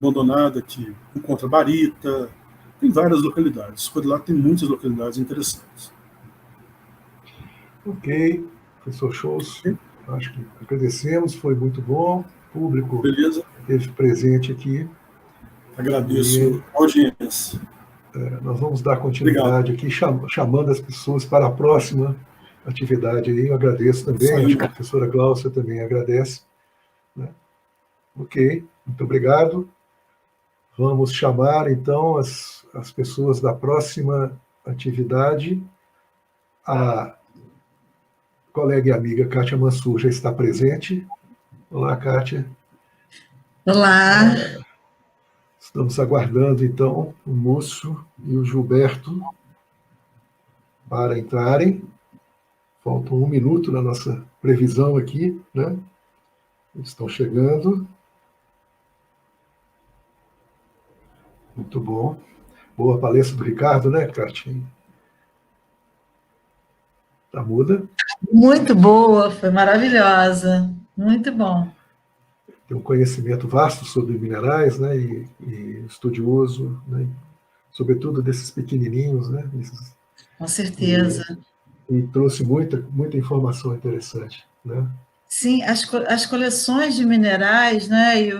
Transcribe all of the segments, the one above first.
abandonada que encontra barita, tem várias localidades. Por lá tem muitas localidades interessantes. Ok, professor Scholz, acho que agradecemos, foi muito bom, o público Beleza. esteve presente aqui. Agradeço a audiência. Nós vamos dar continuidade aqui, chamando as pessoas para a próxima atividade aí. Eu agradeço também, acho que a professora Gláucia também agradece. Né? Ok, muito obrigado. Vamos chamar, então, as pessoas da próxima atividade. A colega e amiga Kátia Mansur já está presente. Olá, Kátia. Olá. Estamos aguardando, então, o Múcio e o Gilberto para entrarem. Falta 1 minuto na nossa previsão aqui, né? Eles estão chegando. Muito bom. Boa palestra do Ricardo, né, Kátia? Tá muda? Muito boa, foi maravilhosa. Muito bom. Tem um conhecimento vasto sobre minerais, né? E estudioso, né? Sobretudo desses pequenininhos, né? Com certeza. E trouxe muita informação interessante, né? Sim, as coleções de minerais, né, e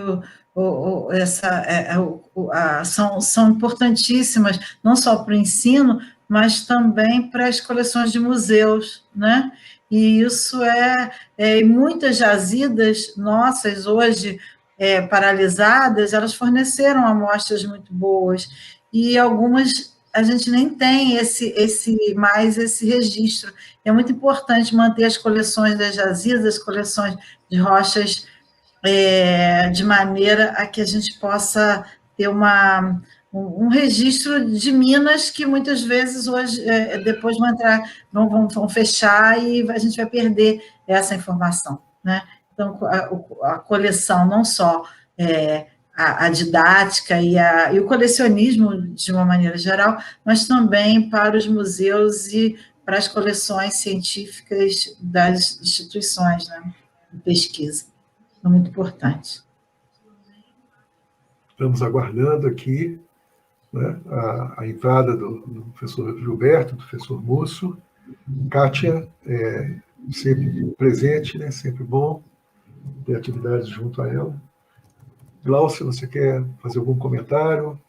são importantíssimas, não só para o ensino, mas também para as coleções de museus, né? E isso muitas jazidas nossas hoje paralisadas, elas forneceram amostras muito boas, e algumas a gente nem tem esse registro. É muito importante manter as coleções das jazidas, as coleções de rochas, de maneira a que a gente possa ter um registro de minas que muitas vezes hoje, depois vão fechar e a gente vai perder essa informação, né? Então, a coleção, não só a didática e o colecionismo, de uma maneira geral, mas também para os museus e para as coleções científicas das instituições, né, de pesquisa. É muito importante. Estamos aguardando aqui, né, a entrada do professor Gilberto, do professor Múcio. Kátia, sempre presente, né, sempre bom ter atividades junto a ela. Gláucia, você quer fazer algum comentário?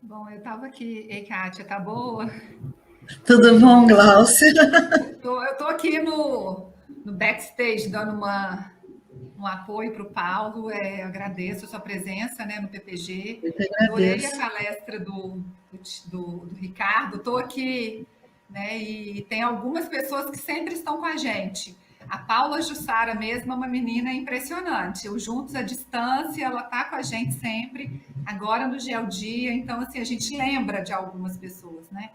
Bom, eu estava aqui. Ei, Kátia, tá boa? Tudo bom, Gláucia? Eu estou aqui no backstage, dando um apoio para o Paulo. Agradeço a sua presença, né, no PPG. Adorei a palestra do Ricardo. Estou aqui, né, e tem algumas pessoas que sempre estão com a gente. A Paula Jussara mesmo é uma menina impressionante. O Juntos à Distância, ela está com a gente sempre, agora no Geodia. Então, assim, a gente lembra de algumas pessoas, né?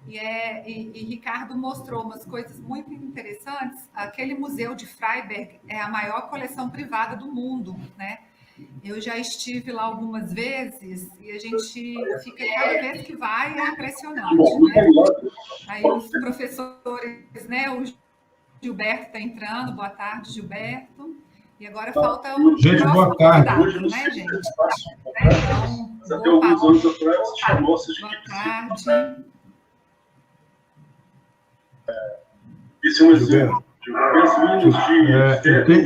E Ricardo mostrou umas coisas muito interessantes. Aquele museu de Freiberg é a maior coleção privada do mundo, né? Eu já estive lá algumas vezes e a gente fica, cada vez que vai, é impressionante, né? Aí os professores, né? O Gilberto está entrando. Boa tarde, Gilberto. E agora falta o gente, boa tarde. Hoje, né, gente? Então, até alguns anos atrás, chamou-se de boa tarde. Esse é um exemplo.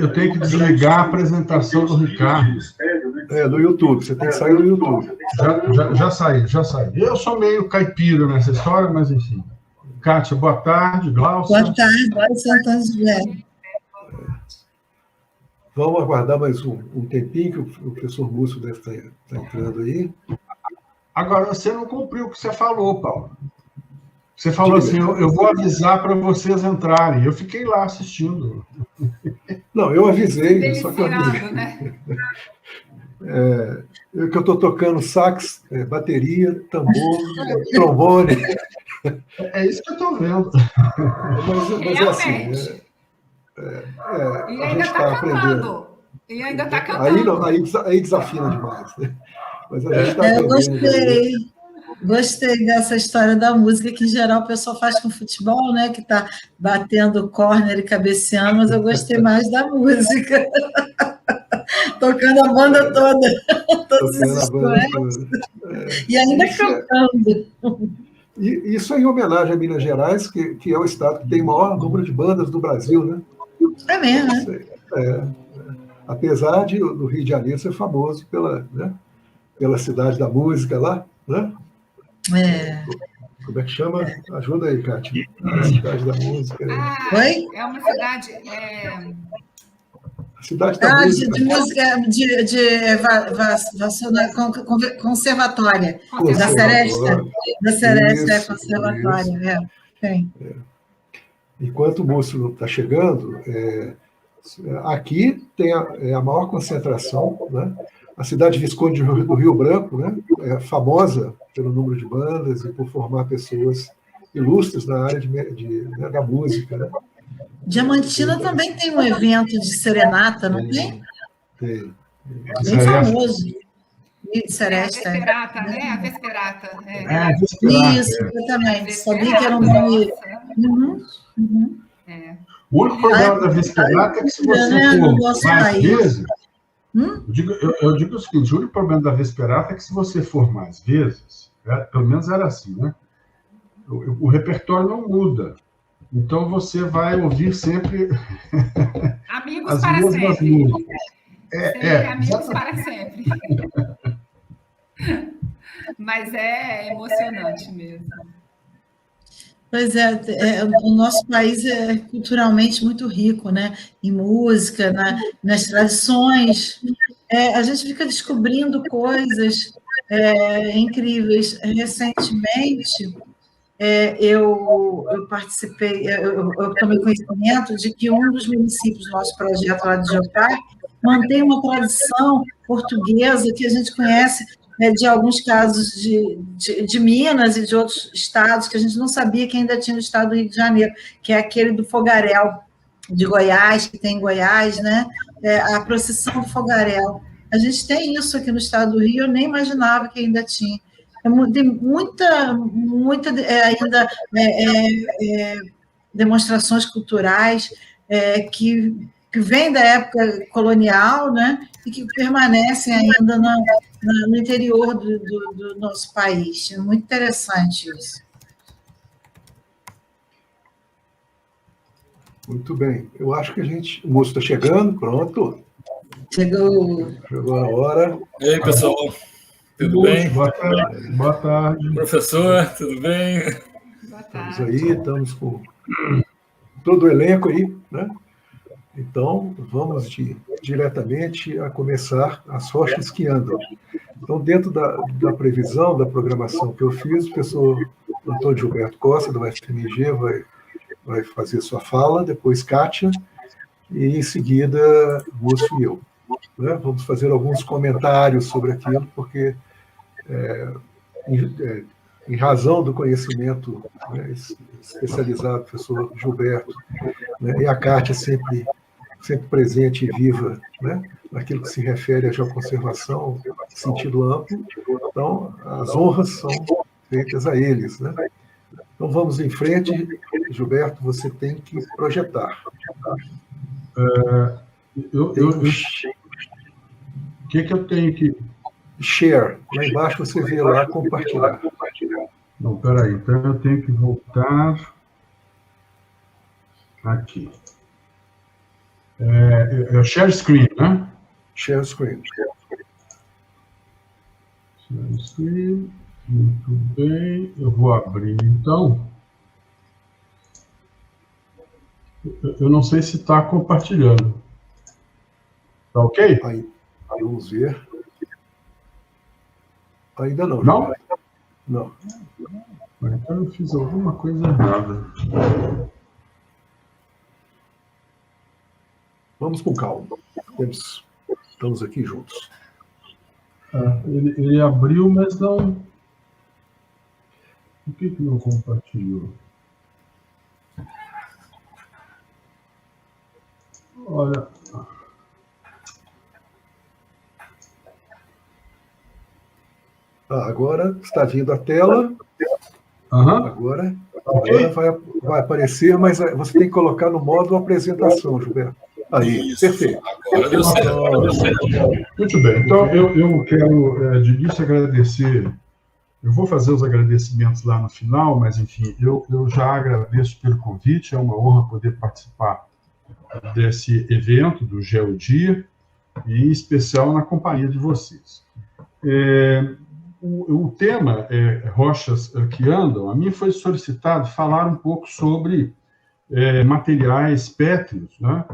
Eu tenho que desligar a apresentação do Ricardo. No YouTube, você tem que sair do YouTube. Já saí. Eu sou meio caipira nessa história, mas enfim. Kátia, boa tarde. Gláucia. Boa tarde, Gláucia. Vamos aguardar mais um tempinho, que o professor Múcio deve estar entrando aí. Agora, você não cumpriu o que você falou, Paulo. Você falou assim, eu vou avisar para vocês entrarem. Eu fiquei lá assistindo. Não, eu avisei, só que eu avisei. Né? Que eu estou tocando sax, bateria, tambor, trombone. É isso que eu estou vendo. Mas é assim. E ainda está cantando. E ainda está cantando. Aí desafina demais. Né? Mas a gente está aprendendo. Eu gostei dessa história da música, que em geral o pessoal faz com futebol, né? Que está batendo córner e cabeceando, mas eu gostei mais da música. Tocando a banda toda. Todos Tocando os a banda instrumentos. toda. E ainda cantando. E isso é em homenagem a Minas Gerais, que é o estado que tem o maior número de bandas do Brasil, né? É mesmo, né? Apesar do Rio de Janeiro ser famoso pela cidade da música lá, né? Como é que chama? Ajuda aí, Kátia. A cidade da música. Oi? É uma cidade... A cidade da música. De música conservatória. Da Seresta. Da Seresta, é conservatória. Tem. Enquanto o Múcio está chegando, aqui tem a maior concentração, né? A cidade Visconde do Rio Branco, né? É famosa pelo número de bandas e por formar pessoas ilustres na área da música, né? Diamantina também tem um evento de serenata, não tem? Tem. Bem famoso. Seresta. A Vesperata. Isso, eu também. Sabia que era um nome. O único problema da Vesperata é que se você for mais vezes... Eu digo o seguinte, o único problema da Vesperata é que se você for mais vezes, pelo menos era assim, né? O repertório não muda. Então você vai ouvir sempre amigos para sempre. Músicas. Amigos para sempre. Mas é emocionante mesmo. Pois o nosso país é culturalmente muito rico, né? Em música, nas tradições. A gente fica descobrindo coisas incríveis. Recentemente, eu participei, eu tomei conhecimento de que um dos municípios do nosso projeto lá de Jopar mantém uma tradição portuguesa que a gente conhece de alguns casos de Minas e de outros estados que a gente não sabia que ainda tinha no estado do Rio de Janeiro, que é aquele do Fogaréu de Goiás, que tem em Goiás, né? A procissão do Fogaréu. A gente tem isso aqui no estado do Rio, eu nem imaginava que ainda tinha. Tem muita ainda demonstrações culturais que vêm da época colonial, né? E que permanecem ainda no interior do nosso país. É muito interessante isso. Muito bem. Eu acho que o moço está chegando, pronto. Chegou a hora. E aí, pessoal? Tudo bem? Boa tarde. Professor, tudo bem? Boa tarde. Estamos aí, estamos com todo o elenco aí, né? Então, vamos diretamente a começar as rochas que andam. Então, dentro da previsão, da programação que eu fiz, o professor Dr. Gilberto Costa, do UFMG, vai fazer sua fala, depois Kátia, e em seguida, Múcio e eu. Né? Vamos fazer alguns comentários sobre aquilo, porque, em razão do conhecimento especializado do professor Gilberto, né, e a Kátia sempre presente e viva, né, naquilo que se refere à geoconservação, em sentido amplo, então as honras são feitas a eles. Né? Então vamos em frente, Gilberto, você tem que projetar. O que eu tenho que... Share. Lá embaixo você vê lá compartilhar. Não, peraí. Então eu tenho que voltar aqui. É o share screen, né? Share screen. Share screen. Muito bem. Eu vou abrir, então. Eu não sei se está compartilhando. Tá ok? Aí, vamos ver. Ainda não. Não? Não. Então eu fiz alguma coisa errada. Vamos com calma. Estamos aqui juntos. Ele abriu, mas não... Por que não compartilhou? Olha... Agora está vindo a tela. Agora vai aparecer, mas você tem que colocar no modo apresentação, Gilberto. Aí, Isso. perfeito. Agora deu certo. Muito bem. Então, eu quero, de início, agradecer. Eu vou fazer os agradecimentos lá no final, mas, enfim, eu já agradeço pelo convite. É uma honra poder participar desse evento, do GeoDia, e, em especial, na companhia de vocês. O tema Rochas que Andam. A mim foi solicitado falar um pouco sobre materiais pétreos, né,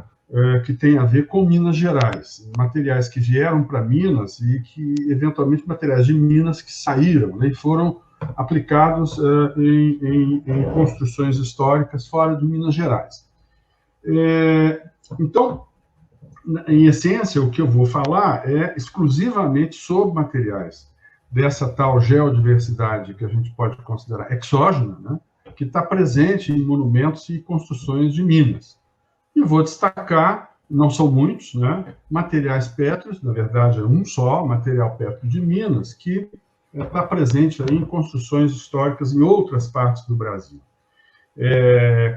que tem a ver com Minas Gerais, materiais que vieram para Minas e que, eventualmente, materiais de Minas que saíram, né, e foram aplicados em construções históricas fora de Minas Gerais. Então, em essência, o que eu vou falar é exclusivamente sobre materiais dessa tal geodiversidade que a gente pode considerar exógena, né, que está presente em monumentos e construções de Minas. E vou destacar, não são muitos, né, materiais pétreos, na verdade é um só, material pétreo de Minas, que está presente aí em construções históricas em outras partes do Brasil.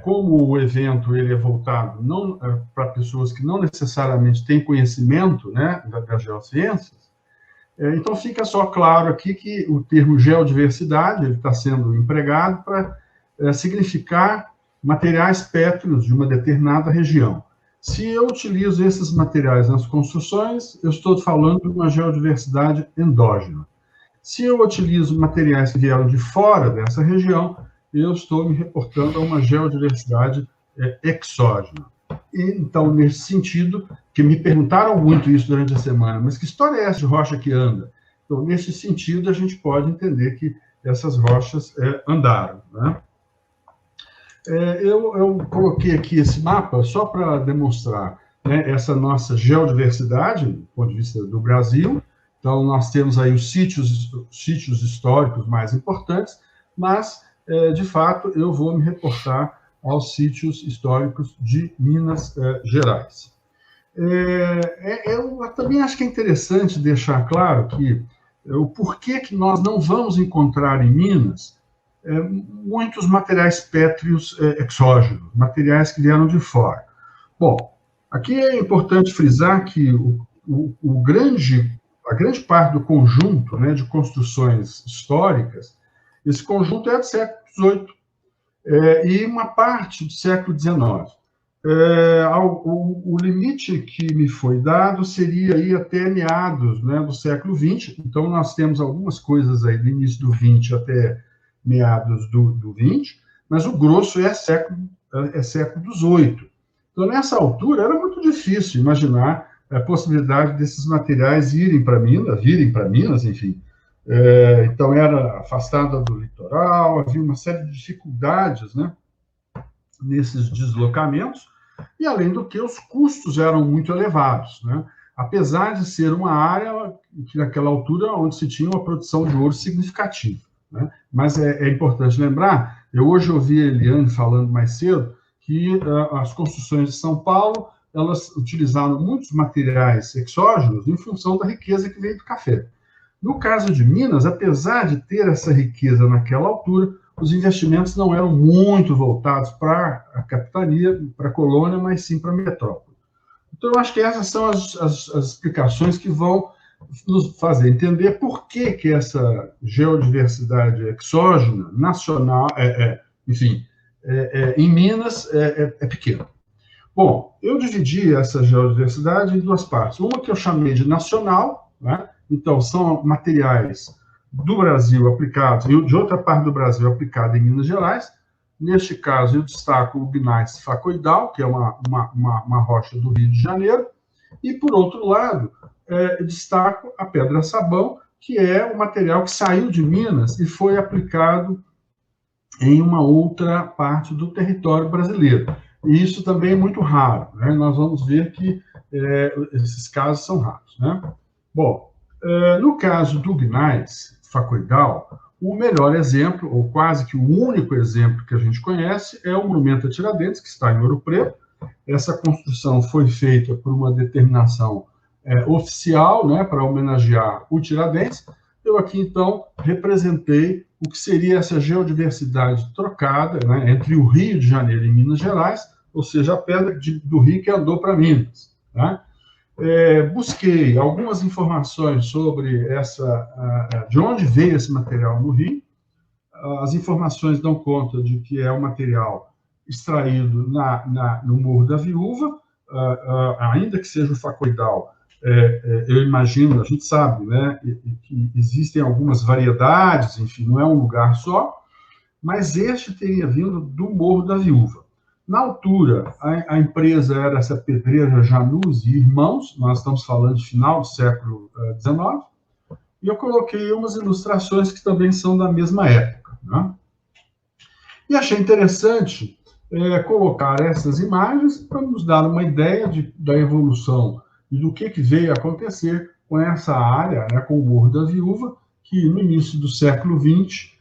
Como o evento ele é voltado não para pessoas que não necessariamente têm conhecimento, né, das geociências, então fica só claro aqui que o termo geodiversidade ele está sendo empregado para significar materiais pétreos de uma determinada região. Se eu utilizo esses materiais nas construções, eu estou falando de uma geodiversidade endógena. Se eu utilizo materiais que vieram de fora dessa região, eu estou me reportando a uma geodiversidade exógena. Então, nesse sentido, que me perguntaram muito isso durante a semana, mas que história é essa de rocha que anda? Então, nesse sentido, a gente pode entender que essas rochas andaram, né? Eu coloquei aqui esse mapa só para demonstrar, né, essa nossa geodiversidade, do ponto de vista do Brasil. Então, nós temos aí os sítios históricos mais importantes, mas, de fato, eu vou me reportar aos sítios históricos de Minas Gerais. Eu também acho que é interessante deixar claro que o porquê que nós não vamos encontrar em Minas muitos materiais pétreos exógenos, materiais que vieram de fora. Bom, aqui é importante frisar que a grande parte do conjunto, né, de construções históricas, esse conjunto é do século XVIII e uma parte do século XIX. O limite que me foi dado seria aí até meados, né, do século XX, então nós temos algumas coisas aí do início do XX até meados do XX, mas o grosso é século XVIII. Então, nessa altura, era muito difícil imaginar a possibilidade desses materiais virem para Minas, enfim. Então, era afastada do litoral, havia uma série de dificuldades, né, nesses deslocamentos, e, além do que, os custos eram muito elevados, né, apesar de ser uma área que, naquela altura, onde se tinha uma produção de ouro significativa, né? Mas é importante lembrar, eu hoje ouvi a Eliane falando mais cedo, que as construções de São Paulo, elas utilizaram muitos materiais exógenos em função da riqueza que veio do café. No caso de Minas, apesar de ter essa riqueza naquela altura, os investimentos não eram muito voltados para a capitania, para a colônia, mas sim para a metrópole. Então, eu acho que essas são as explicações que vão nos fazer entender por que essa geodiversidade exógena, nacional, em Minas, é pequena. Bom, eu dividi essa geodiversidade em duas partes. Uma que eu chamei de nacional, né? Então, são materiais do Brasil aplicados, e de outra parte do Brasil aplicado em Minas Gerais. Neste caso, eu destaco o gneiss facoidal, que é uma rocha do Rio de Janeiro, e, por outro lado, destaco a pedra-sabão, que é um material que saiu de Minas e foi aplicado em uma outra parte do território brasileiro. E isso também é muito raro, né? Nós vamos ver que esses casos são raros, né? Bom, no caso do gneiss facoidal, o melhor exemplo, ou quase que o único exemplo que a gente conhece, é o Monumento a Tiradentes, que está em Ouro Preto. Essa construção foi feita por uma determinação oficial, né, para homenagear o Tiradentes. Eu aqui, então, representei o que seria essa geodiversidade trocada, né, entre o Rio de Janeiro e Minas Gerais, ou seja, a pedra do rio que andou para Minas. Tá? Busquei algumas informações sobre de onde veio esse material no rio. As informações dão conta de que é um material extraído no Morro da Viúva, ainda que seja o facoidal. Eu imagino, a gente sabe, né, que existem algumas variedades, enfim, não é um lugar só, mas este teria vindo do Morro da Viúva. Na altura, a empresa era essa pedreira Janus e Irmãos, nós estamos falando de final do século XIX, e eu coloquei umas ilustrações que também são da mesma época. Né? E achei interessante colocar essas imagens para nos dar uma ideia da evolução e do que veio a acontecer com essa área, né, com o Morro da Viúva, que no início do século XX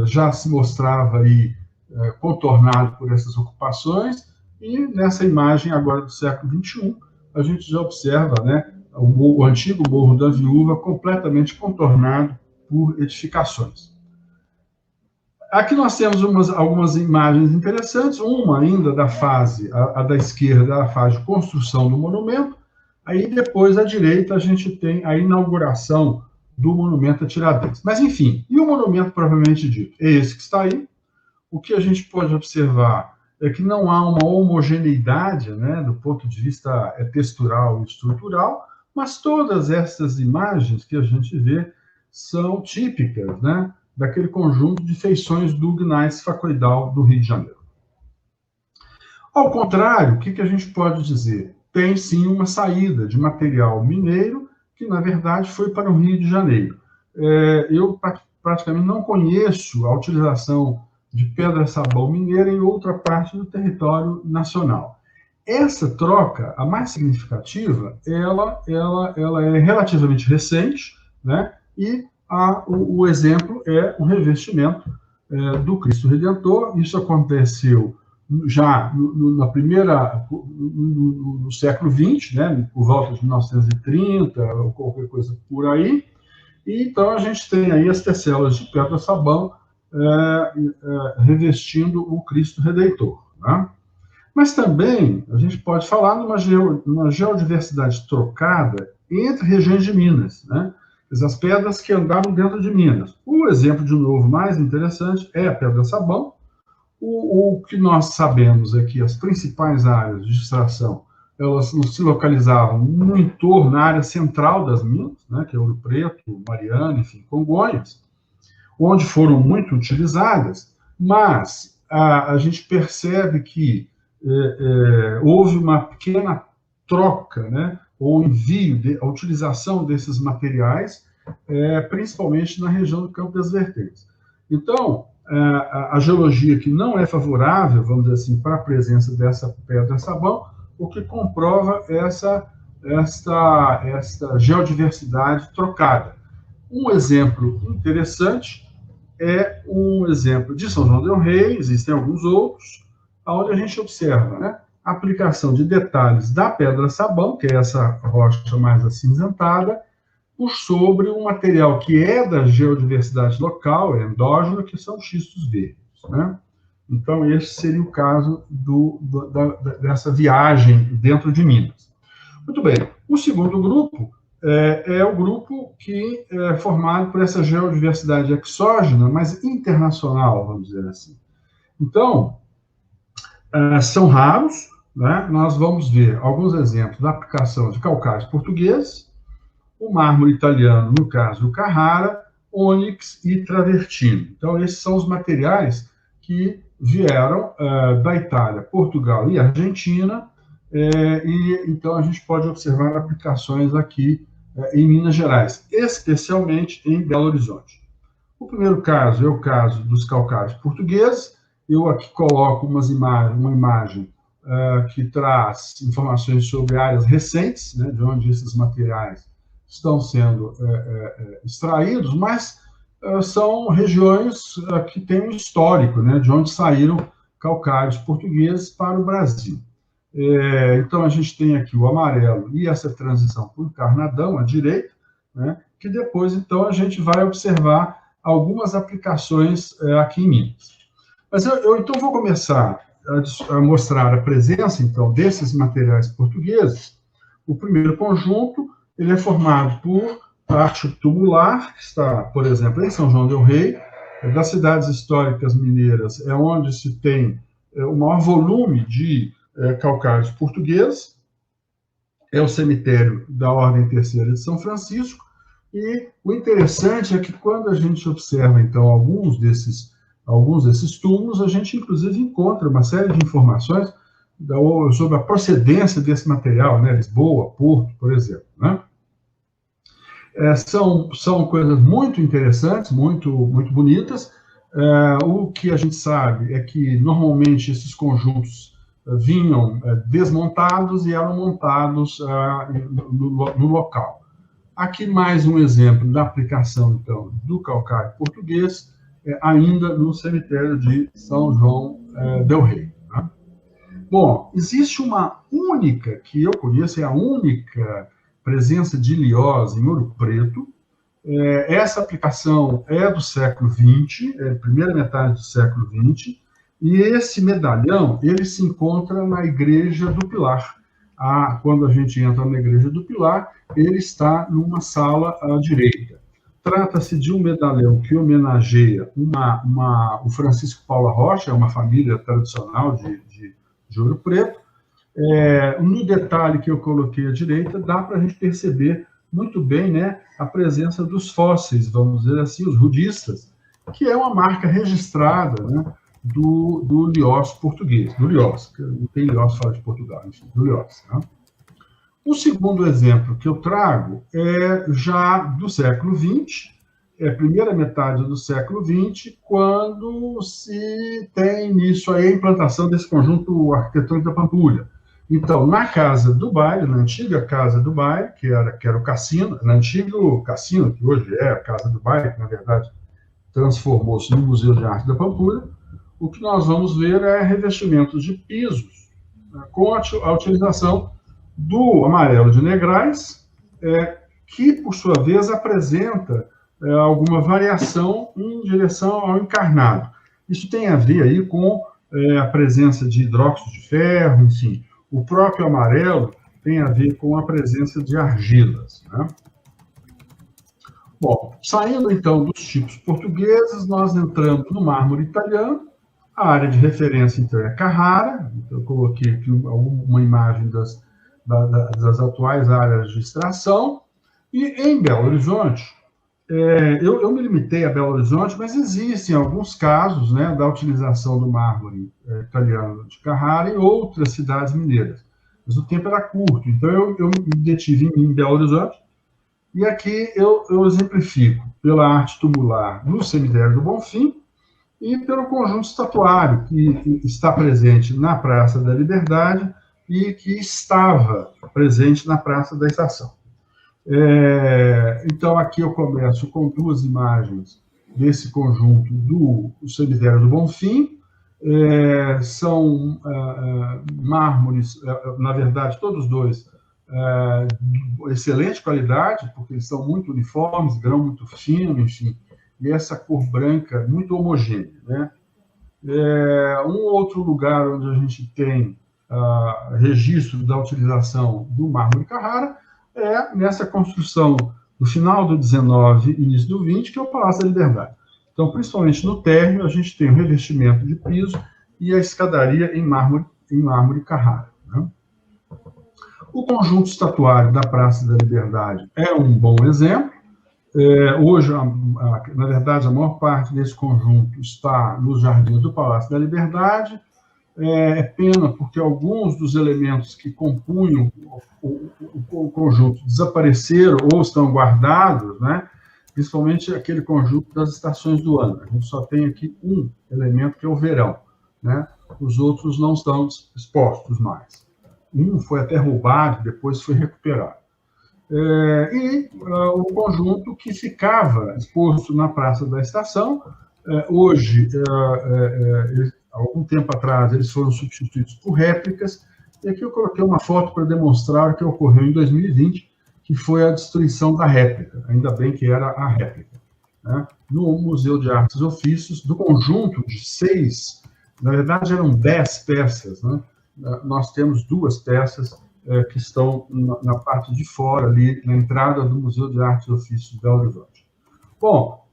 já se mostrava aí contornado por essas ocupações, e nessa imagem agora do século XXI, a gente já observa, né, o antigo Morro da Viúva completamente contornado por edificações. Aqui nós temos algumas imagens interessantes, uma ainda da fase, a da esquerda, da fase de construção do monumento, aí depois à direita a gente tem a inauguração do monumento a Tiradentes. Mas, enfim, e o monumento propriamente dito? É esse que está aí. O que a gente pode observar é que não há uma homogeneidade, né, do ponto de vista textural e estrutural, mas todas essas imagens que a gente vê são típicas, né, daquele conjunto de feições do gneiss facoidal do Rio de Janeiro. Ao contrário, o que a gente pode dizer? Tem, sim, uma saída de material mineiro que, na verdade, foi para o Rio de Janeiro. Eu praticamente não conheço a utilização de pedra-sabão mineira em outra parte do território nacional. Essa troca, a mais significativa, ela é relativamente recente, né? E o exemplo é o revestimento do Cristo Redentor. Isso aconteceu já no século XX, né? Por volta de 1930, ou qualquer coisa por aí. E então a gente tem aí as tecelas de pedra-sabão revestindo o Cristo Redentor. Né? Mas também a gente pode falar numa geodiversidade trocada entre regiões de Minas, né? As pedras que andaram dentro de Minas. O exemplo, de novo, mais interessante é a pedra-sabão. O que nós sabemos é que as principais áreas de extração elas se localizavam no entorno, na área central das minas, né, que é Ouro Preto, Mariana, enfim, Congonhas, onde foram muito utilizadas, mas a gente percebe que houve uma pequena troca, né, ou envio, a utilização desses materiais, principalmente na região do Campo das Vertentes. Então, a geologia que não é favorável, vamos dizer assim, para a presença dessa pedra-sabão, o que comprova esta geodiversidade trocada. Um exemplo interessante é um exemplo de São João del Rei, existem alguns outros, onde a gente observa, né, a aplicação de detalhes da pedra-sabão, que é essa rocha mais acinzentada, por sobre um material que é da geodiversidade local, é endógeno, que são xistos verdes. Né? Então, esse seria o caso dessa viagem dentro de Minas. Muito bem. O segundo grupo é o grupo que é formado por essa geodiversidade exógena, mas internacional, vamos dizer assim. Então, são raros, né? Nós vamos ver alguns exemplos da aplicação de calcários portugueses, o mármore italiano, no caso do Carrara, ônix e travertino. Então, esses são os materiais que vieram da Itália, Portugal e Argentina, e então a gente pode observar aplicações aqui em Minas Gerais, especialmente em Belo Horizonte. O primeiro caso é o caso dos calcários portugueses. Eu aqui coloco uma imagem que traz informações sobre áreas recentes, né, de onde esses materiais estão sendo extraídos, mas são regiões que têm um histórico, né, de onde saíram calcários portugueses para o Brasil. Então, a gente tem aqui o amarelo e essa transição por Carnadão, à direita, né, que depois, então, a gente vai observar algumas aplicações aqui em Minas. Mas eu então vou começar a mostrar a presença, então, desses materiais portugueses, o primeiro conjunto ele é formado por arte tubular, que está, por exemplo, em São João del Rei, das cidades históricas mineiras, é onde se tem o maior volume de calcários portugueses, é o cemitério da Ordem Terceira de São Francisco, e o interessante é que quando a gente observa, então, alguns desses túmulos, a gente, inclusive, encontra uma série de informações sobre a procedência desse material, né? Lisboa, Porto, por exemplo, né? São coisas muito interessantes, muito bonitas. O que a gente sabe é que, normalmente, esses conjuntos vinham desmontados e eram montados no local. Aqui mais um exemplo da aplicação, então, do calcário português, ainda no cemitério de São João del Rei. Né? Bom, existe uma única, que eu conheço, é a única presença de Ilhós em Ouro Preto. Essa aplicação é do século XX, primeira metade do século XX, e esse medalhão, ele se encontra na Igreja do Pilar. Quando a gente entra na Igreja do Pilar, ele está numa sala à direita. Trata-se de um medalhão que homenageia o Francisco Paula Rocha, uma família tradicional de Ouro Preto. No detalhe que eu coloquei à direita, dá para a gente perceber muito bem, né, a presença dos fósseis, vamos dizer assim, os rudistas, que é uma marca registrada, né, do Ilhós português, do Ilhós, que não tem Ilhós fora de Portugal, enfim, do Ilhós. Né? O segundo exemplo que eu trago é já do século XX, primeira metade do século XX, quando se tem início a implantação desse conjunto arquitetônico da Pampulha. Então, na Casa do Baile, na antiga Casa do Baile, que era o Cassino, no antigo Cassino, que hoje é a Casa do Baile, que, na verdade, transformou-se no Museu de Arte da Pampulha, o que nós vamos ver é revestimentos de pisos, né, com a utilização do amarelo de Negrais, que, por sua vez, apresenta alguma variação em direção ao encarnado. Isso tem a ver aí com a presença de hidróxido de ferro, enfim. O próprio amarelo tem a ver com a presença de argilas. Né? Bom, saindo, então, dos tipos portugueses, nós entramos no mármore italiano. A área de referência, então, é Carrara. Então, eu coloquei aqui uma imagem das atuais áreas de extração. E em Belo Horizonte, eu me limitei a Belo Horizonte, mas existem alguns casos, né, da utilização do mármore italiano de Carrara em outras cidades mineiras. Mas o tempo era curto, então eu me detive em Belo Horizonte. E aqui eu exemplifico pela arte tubular no cemitério do Bonfim e pelo conjunto estatuário que está presente na Praça da Liberdade e que estava presente na Praça da Estação. Então, aqui eu começo com duas imagens desse conjunto do cemitério do Bonfim. São mármores, na verdade, todos dois, de excelente qualidade, porque eles são muito uniformes, grão muito fino, enfim, e essa cor branca muito homogênea. Né? Um outro lugar onde a gente tem registro da utilização do mármore Carrara nessa construção do final do 19 e início do 20, que é o Palácio da Liberdade. Então, principalmente no térreo, a gente tem o revestimento de piso e a escadaria em mármore Carrara. Né? O conjunto estatuário da Praça da Liberdade é um bom exemplo. Hoje, na verdade, a maior parte desse conjunto está nos jardins do Palácio da Liberdade. É pena porque alguns dos elementos que compunham o conjunto desapareceram ou estão guardados, né? Principalmente aquele conjunto das estações do ano. A gente só tem aqui um elemento, que é o verão. Né? Os outros não estão expostos mais. Um foi até roubado, depois foi recuperado. O conjunto que ficava exposto na Praça da Estação, hoje, algum tempo atrás, eles foram substituídos por réplicas, e aqui eu coloquei uma foto para demonstrar o que ocorreu em 2020, que foi a destruição da réplica, ainda bem que era a réplica, né? No Museu de Artes e Ofícios, do conjunto de 6 Na verdade, eram 10 peças, né? Nós temos 2 peças que estão na parte de fora, ali, na entrada do Museu de Artes e Ofícios de Belo Horizonte. Bom,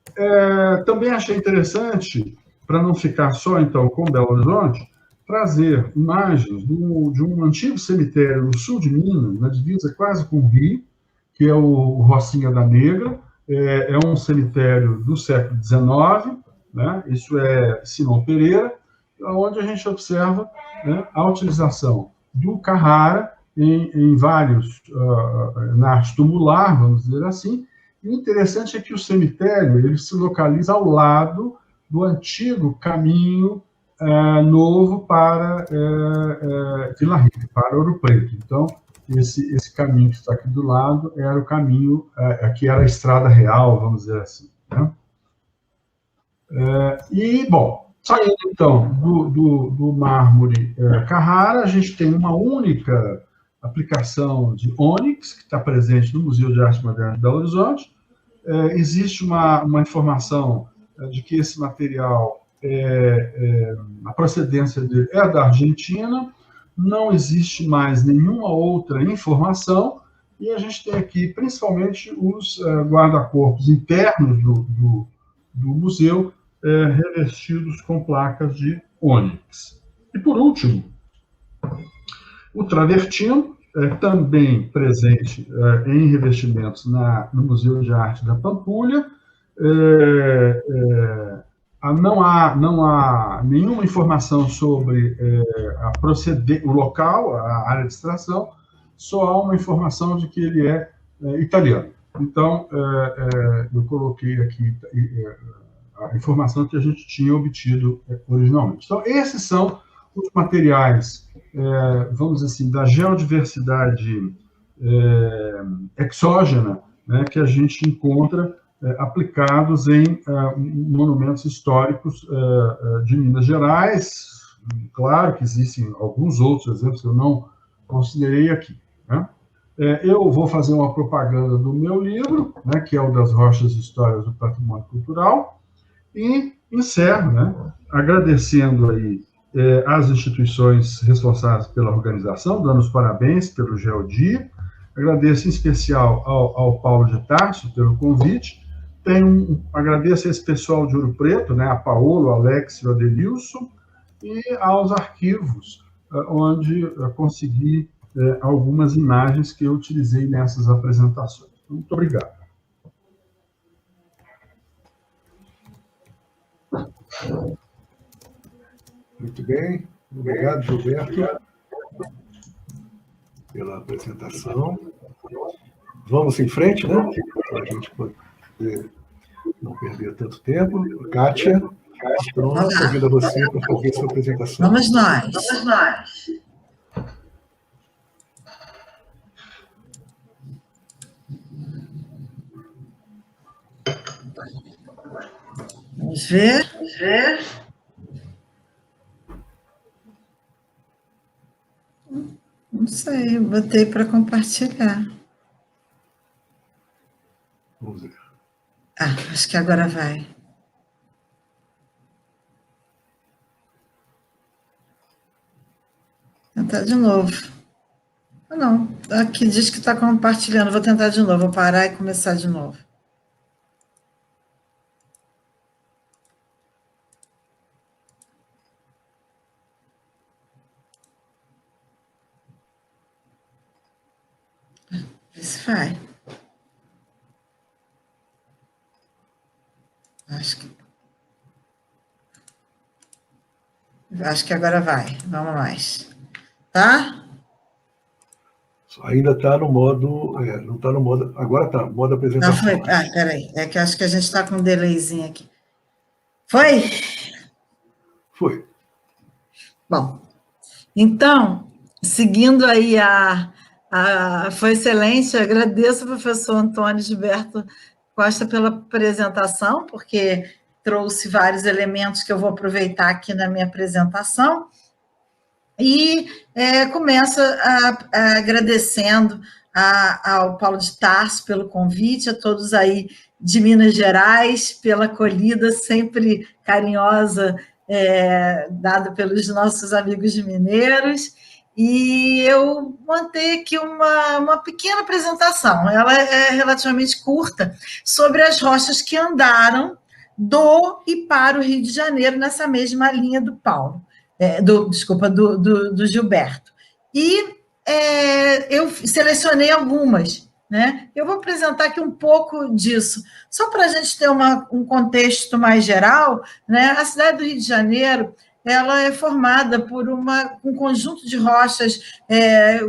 também achei interessante, para não ficar só, então, com Belo Horizonte, trazer imagens de um antigo cemitério no sul de Minas, na divisa quase com o Rio, que é o Rocinha da Negra. É um cemitério do século XIX, né? Isso é Simão Pereira, onde a gente observa, né, a utilização do Carrara em vários, na arte tumular, vamos dizer assim. E o interessante é que o cemitério ele se localiza ao lado do antigo caminho novo para Vila Rica, para Ouro Preto. Então, esse caminho que está aqui do lado era o caminho, que era a estrada real, vamos dizer assim, né? E, bom, saindo, então, do mármore Carrara, a gente tem uma única aplicação de ônix, que está presente no Museu de Arte Moderna de Belo Horizonte. Existe uma informação de que esse material, a procedência dele é da Argentina, não existe mais nenhuma outra informação, e a gente tem aqui, principalmente, os guarda-corpos internos do museu, revestidos com placas de ônix. E, por último, o travertino, também presente em revestimentos no Museu de Arte da Pampulha. Não há nenhuma informação sobre o local, a área de extração, só há uma informação de que ele é italiano. Então, eu coloquei aqui a informação que a gente tinha obtido originalmente. Então, esses são os materiais, vamos dizer assim, da geodiversidade exógena, né, que a gente encontra aplicados em monumentos históricos de Minas Gerais. Claro que existem alguns outros exemplos que eu não considerei aqui, né? Eu vou fazer uma propaganda do meu livro, né, que é o das Rochas Histórias do Patrimônio Cultural, e encerro, né, agradecendo aí às instituições responsáveis pela organização, dando os parabéns pelo Geodia. Agradeço em especial ao Paulo de Tarso pelo convite. Agradeço a esse pessoal de Ouro Preto, né, a Paolo, Alex e o Adelilson, e aos arquivos, onde eu consegui algumas imagens que eu utilizei nessas apresentações. Muito obrigado. Muito bem. Obrigado, Gilberto, pela apresentação. Vamos em frente, né? Para a gente poder não perder tanto tempo. Kátia, pronto, convido você para fazer a sua apresentação. Vamos nós. Vamos ver. Não sei, eu botei para compartilhar. Vamos ver. Acho que agora vai. Tentar de novo. Não, aqui diz que está compartilhando. Vou tentar de novo, vou parar e começar de novo. Vê se vai. Acho que agora vai. Vamos mais. Tá? Ainda está no modo... não está no modo... Agora está, modo apresentação. Não foi. Peraí. É que acho que a gente está com um delayzinho aqui. Foi? Foi. Bom, então, seguindo aí foi excelente, eu agradeço ao professor Antônio Gilberto Costa pela apresentação, porque trouxe vários elementos que eu vou aproveitar aqui na minha apresentação, e começo agradecendo ao Paulo de Tarso pelo convite, a todos aí de Minas Gerais, pela acolhida sempre carinhosa dado pelos nossos amigos mineiros, e eu montei aqui uma pequena apresentação, ela é relativamente curta, sobre as rochas que andaram do e para o Rio de Janeiro, nessa mesma linha do Paulo, do Gilberto. E eu selecionei algumas, né? Eu vou apresentar aqui um pouco disso, só para a gente ter um contexto mais geral, né? A cidade do Rio de Janeiro, ela é formada por um conjunto de rochas,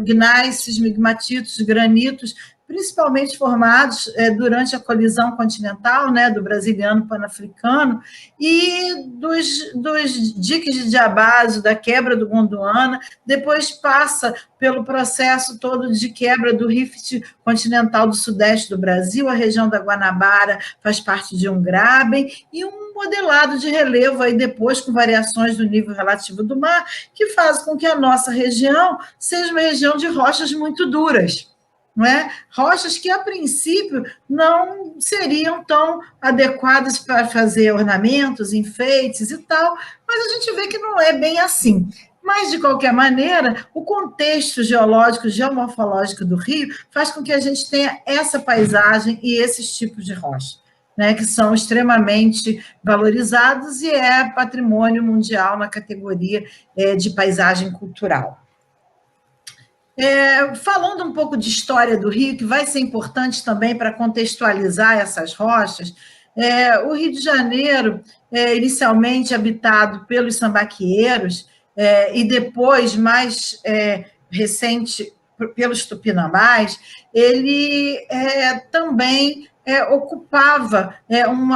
gnáisses, migmatitos, granitos, principalmente formados durante a colisão continental, né, do brasiliano panafricano, e dos diques de Diabaso, da quebra do Gondwana, depois passa pelo processo todo de quebra do rift continental do sudeste do Brasil, a região da Guanabara faz parte de um graben, e um modelado de relevo aí depois com variações do nível relativo do mar, que faz com que a nossa região seja uma região de rochas muito duras. Não é? Rochas que, a princípio, não seriam tão adequadas para fazer ornamentos, enfeites e tal, mas a gente vê que não é bem assim. Mas, de qualquer maneira, o contexto geológico, geomorfológico do Rio faz com que a gente tenha essa paisagem e esses tipos de rocha, né, que são extremamente valorizados e é patrimônio mundial na categoria de paisagem cultural. Falando um pouco de história do Rio, que vai ser importante também para contextualizar essas rochas, o Rio de Janeiro, inicialmente habitado pelos sambaqueiros, e depois, mais recente, pelos tupinambás, ele também ocupava,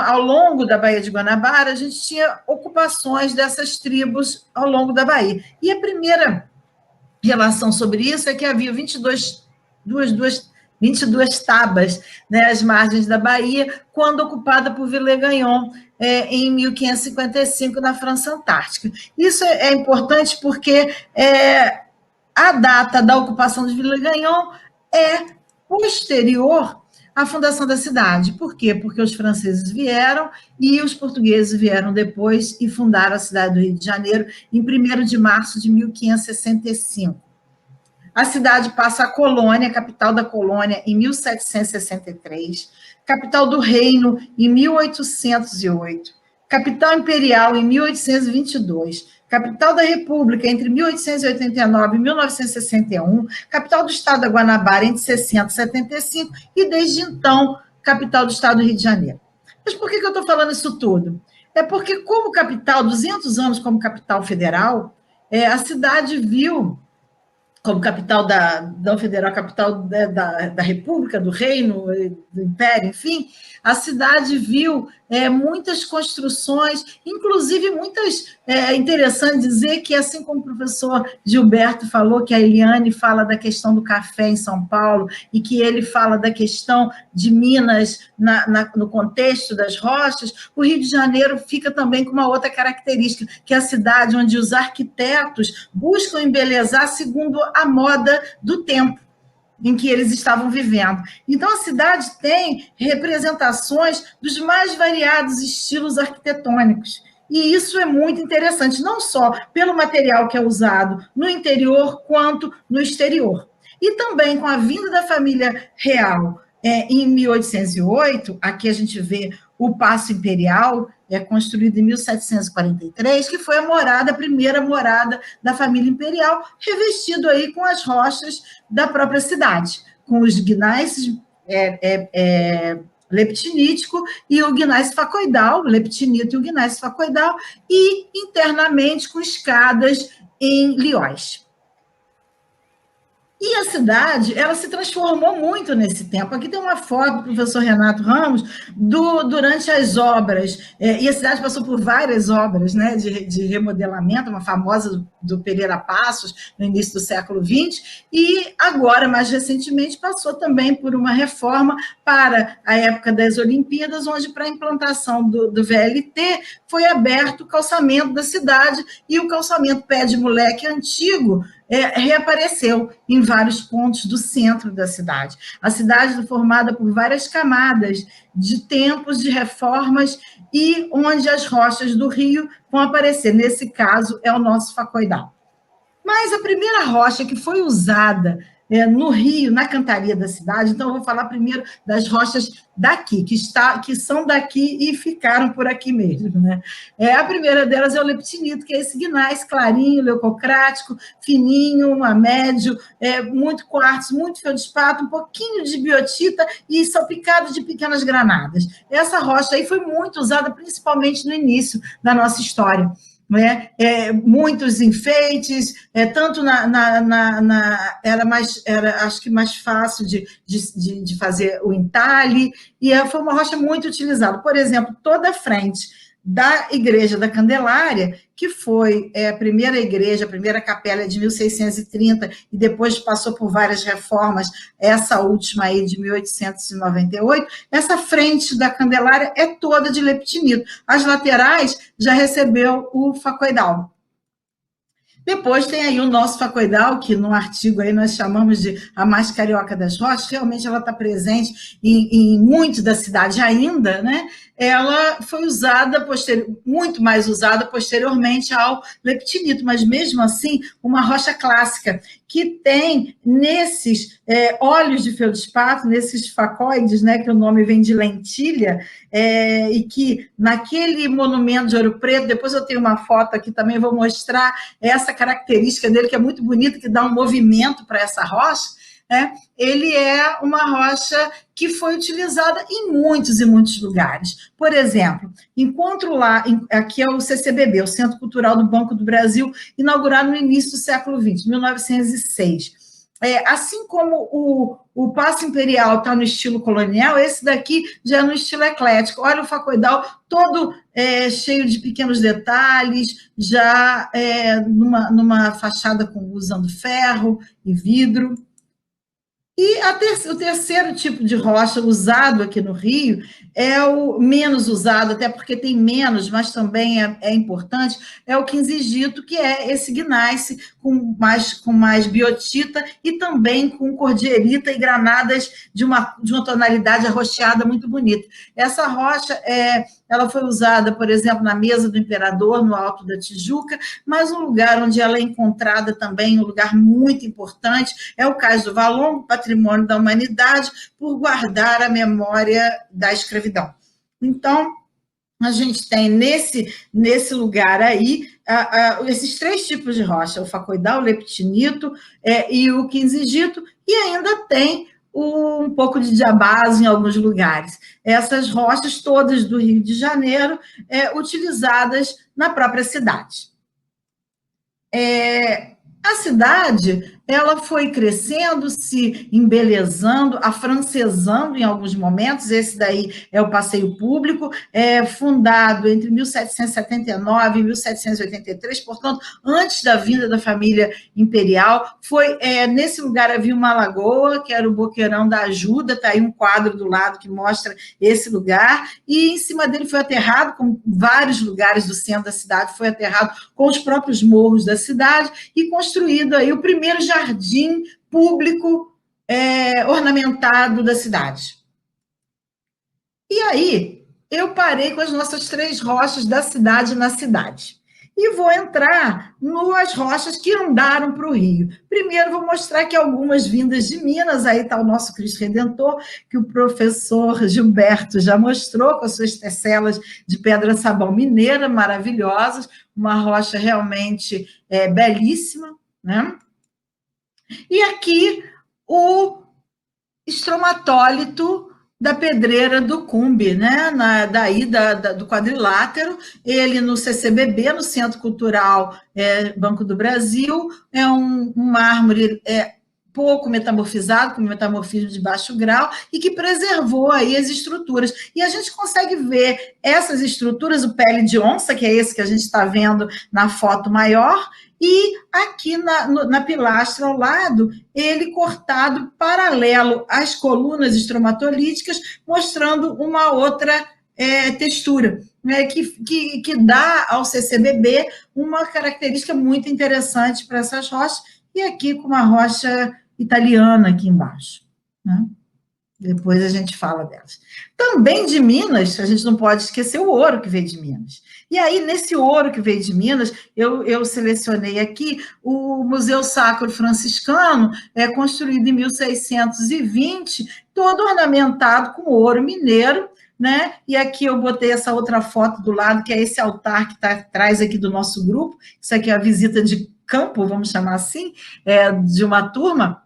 ao longo da Baía de Guanabara, a gente tinha ocupações dessas tribos ao longo da Baía. E a primeira relação sobre isso é que havia 22 tabas, né, às margens da Bahia, quando ocupada por Villegagnon, em 1555, na França Antártica. Isso é importante porque a data da ocupação de Villegagnon é posterior à fundação da cidade. Por quê? Porque os franceses vieram e os portugueses vieram depois e fundaram a cidade do Rio de Janeiro em 1º de março de 1565. A cidade passa a colônia, capital da colônia, em 1763, capital do reino em 1808, capital imperial em 1822, capital da república entre 1889 e 1961, capital do estado da Guanabara entre 60 e 75, e desde então, capital do estado do Rio de Janeiro. Mas por que eu estou falando isso tudo? É porque, como capital, 200 anos como capital federal, a cidade viu, como capital da federal, capital da república, do reino, do império, enfim, a cidade viu muitas construções, inclusive muitas, interessante dizer que, assim como o professor Gilberto falou, que a Eliane fala da questão do café em São Paulo, e que ele fala da questão de Minas no contexto das rochas, o Rio de Janeiro fica também com uma outra característica, que é a cidade onde os arquitetos buscam embelezar segundo a moda do tempo em que eles estavam vivendo. Então, a cidade tem representações dos mais variados estilos arquitetônicos. E isso é muito interessante, não só pelo material que é usado no interior, quanto no exterior. E também com a vinda da família real em 1808, aqui a gente vê o Paço Imperial, construído em 1743, que foi a primeira morada da família imperial, revestido aí com as rochas da própria cidade, com os gneiss leptinítico e o gneiss facoidal, o leptinito e o gneiss facoidal, e internamente com escadas em liós. E a cidade, ela se transformou muito nesse tempo. Aqui tem uma foto do professor Renato Ramos durante as obras, e a cidade passou por várias obras, né, de remodelamento, uma famosa do Pereira Passos, no início do século XX, e agora, mais recentemente, passou também por uma reforma para a época das Olimpíadas, onde, para a implantação do VLT, foi aberto o calçamento da cidade, e o calçamento pé de moleque antigo, reapareceu em vários pontos do centro da cidade. A cidade é formada por várias camadas de tempos de reformas e onde as rochas do rio vão aparecer. Nesse caso, é o nosso Facoidal. Mas a primeira rocha que foi usada no Rio, na cantaria da cidade, então eu vou falar primeiro das rochas daqui, que são daqui e ficaram por aqui mesmo, né? A primeira delas é o leptinito, que é esse gneiss clarinho, leucocrático, fininho, médio, muito quartzo, muito feldspato, um pouquinho de biotita e salpicado de pequenas granadas. Essa rocha aí foi muito usada, principalmente no início da nossa história. Muitos enfeites, tanto era acho que mais fácil de fazer o entalhe, e foi uma rocha muito utilizada. Por exemplo, toda a frente da Igreja da Candelária, que foi a primeira igreja, a primeira capela de 1630, e depois passou por várias reformas, essa última aí de 1898, essa frente da Candelária é toda de leptinito. As laterais já recebeu o facoidal. Depois tem aí o nosso facoidal, que no artigo aí nós chamamos de a mais carioca das rochas, realmente ela está presente em muito da cidade ainda, né? Ela foi usada, muito mais usada posteriormente ao leptinito, mas mesmo assim, uma rocha clássica, que tem nesses óleos de feldspato, nesses facóides, né, que o nome vem de lentilha, e que naquele monumento de Ouro Preto, depois eu tenho uma foto aqui também, vou mostrar essa característica dele, que é muito bonita, que dá um movimento para essa rocha. Ele é uma rocha que foi utilizada em muitos e muitos lugares. Por exemplo, encontro lá, aqui é o CCBB, o Centro Cultural do Banco do Brasil, inaugurado no início do século XX, 1906. Assim como o Paço Imperial está no estilo colonial, esse daqui já é no estilo eclético. Olha o facoidal todo cheio de pequenos detalhes, já numa fachada usando ferro e vidro. E o terceiro tipo de rocha usado aqui no Rio é o menos usado, até porque tem menos, mas também é importante, é o quinzigito, que é esse gneiss com mais biotita e também com cordierita e granadas de uma tonalidade arroxeada muito bonita. Essa rocha ela foi usada, por exemplo, na mesa do imperador, no Alto da Tijuca, mas um lugar onde ela é encontrada também, um lugar muito importante, é o Cais do Valongo, Patrimônio da Humanidade, por guardar a memória da escravidão. Então, a gente tem nesse lugar aí esses três tipos de rocha, o facoidal, o leptinito e o quinzigito, e ainda tem um pouco de diabaso em alguns lugares. Essas rochas todas do Rio de Janeiro, utilizadas na própria cidade. A cidade, ela foi crescendo, se embelezando, afrancesando em alguns momentos. Esse daí é o passeio público, fundado entre 1779 e 1783, portanto, antes da vinda da família imperial. Nesse lugar havia uma lagoa, que era o Boqueirão da Ajuda, está aí um quadro do lado que mostra esse lugar, e em cima dele foi aterrado, como vários lugares do centro da cidade, foi aterrado com os próprios morros da cidade, e construído aí o primeiro jardim público ornamentado da cidade. E aí, eu parei com as nossas três rochas da cidade na cidade. E vou entrar nas rochas que andaram para o Rio. Primeiro, vou mostrar que algumas vindas de Minas, aí está o nosso Cristo Redentor, que o professor Gilberto já mostrou, com as suas tecelas de pedra-sabão mineira, maravilhosas, uma rocha realmente belíssima, né? E aqui o estromatólito da Pedreira do Cumbe, né? Daí do quadrilátero, ele no CCBB, no Centro Cultural Banco do Brasil, é um mármore pouco metamorfizado, com metamorfismo de baixo grau, e que preservou aí as estruturas. E a gente consegue ver essas estruturas, o pele de onça, que é esse que a gente está vendo na foto maior, e aqui na pilastra ao lado, ele cortado paralelo às colunas estromatolíticas, mostrando uma outra textura, né, que dá ao CCBB uma característica muito interessante para essas rochas, e aqui com uma rocha italiana aqui embaixo, né? Depois a gente fala delas. Também de Minas, a gente não pode esquecer o ouro que veio de Minas. E aí, nesse ouro que veio de Minas, eu selecionei aqui o Museu Sacro Franciscano, construído em 1620, todo ornamentado com ouro mineiro, né? E aqui eu botei essa outra foto do lado, que é esse altar que está atrás aqui do nosso grupo. Isso aqui é a visita de campo, vamos chamar assim, de uma turma.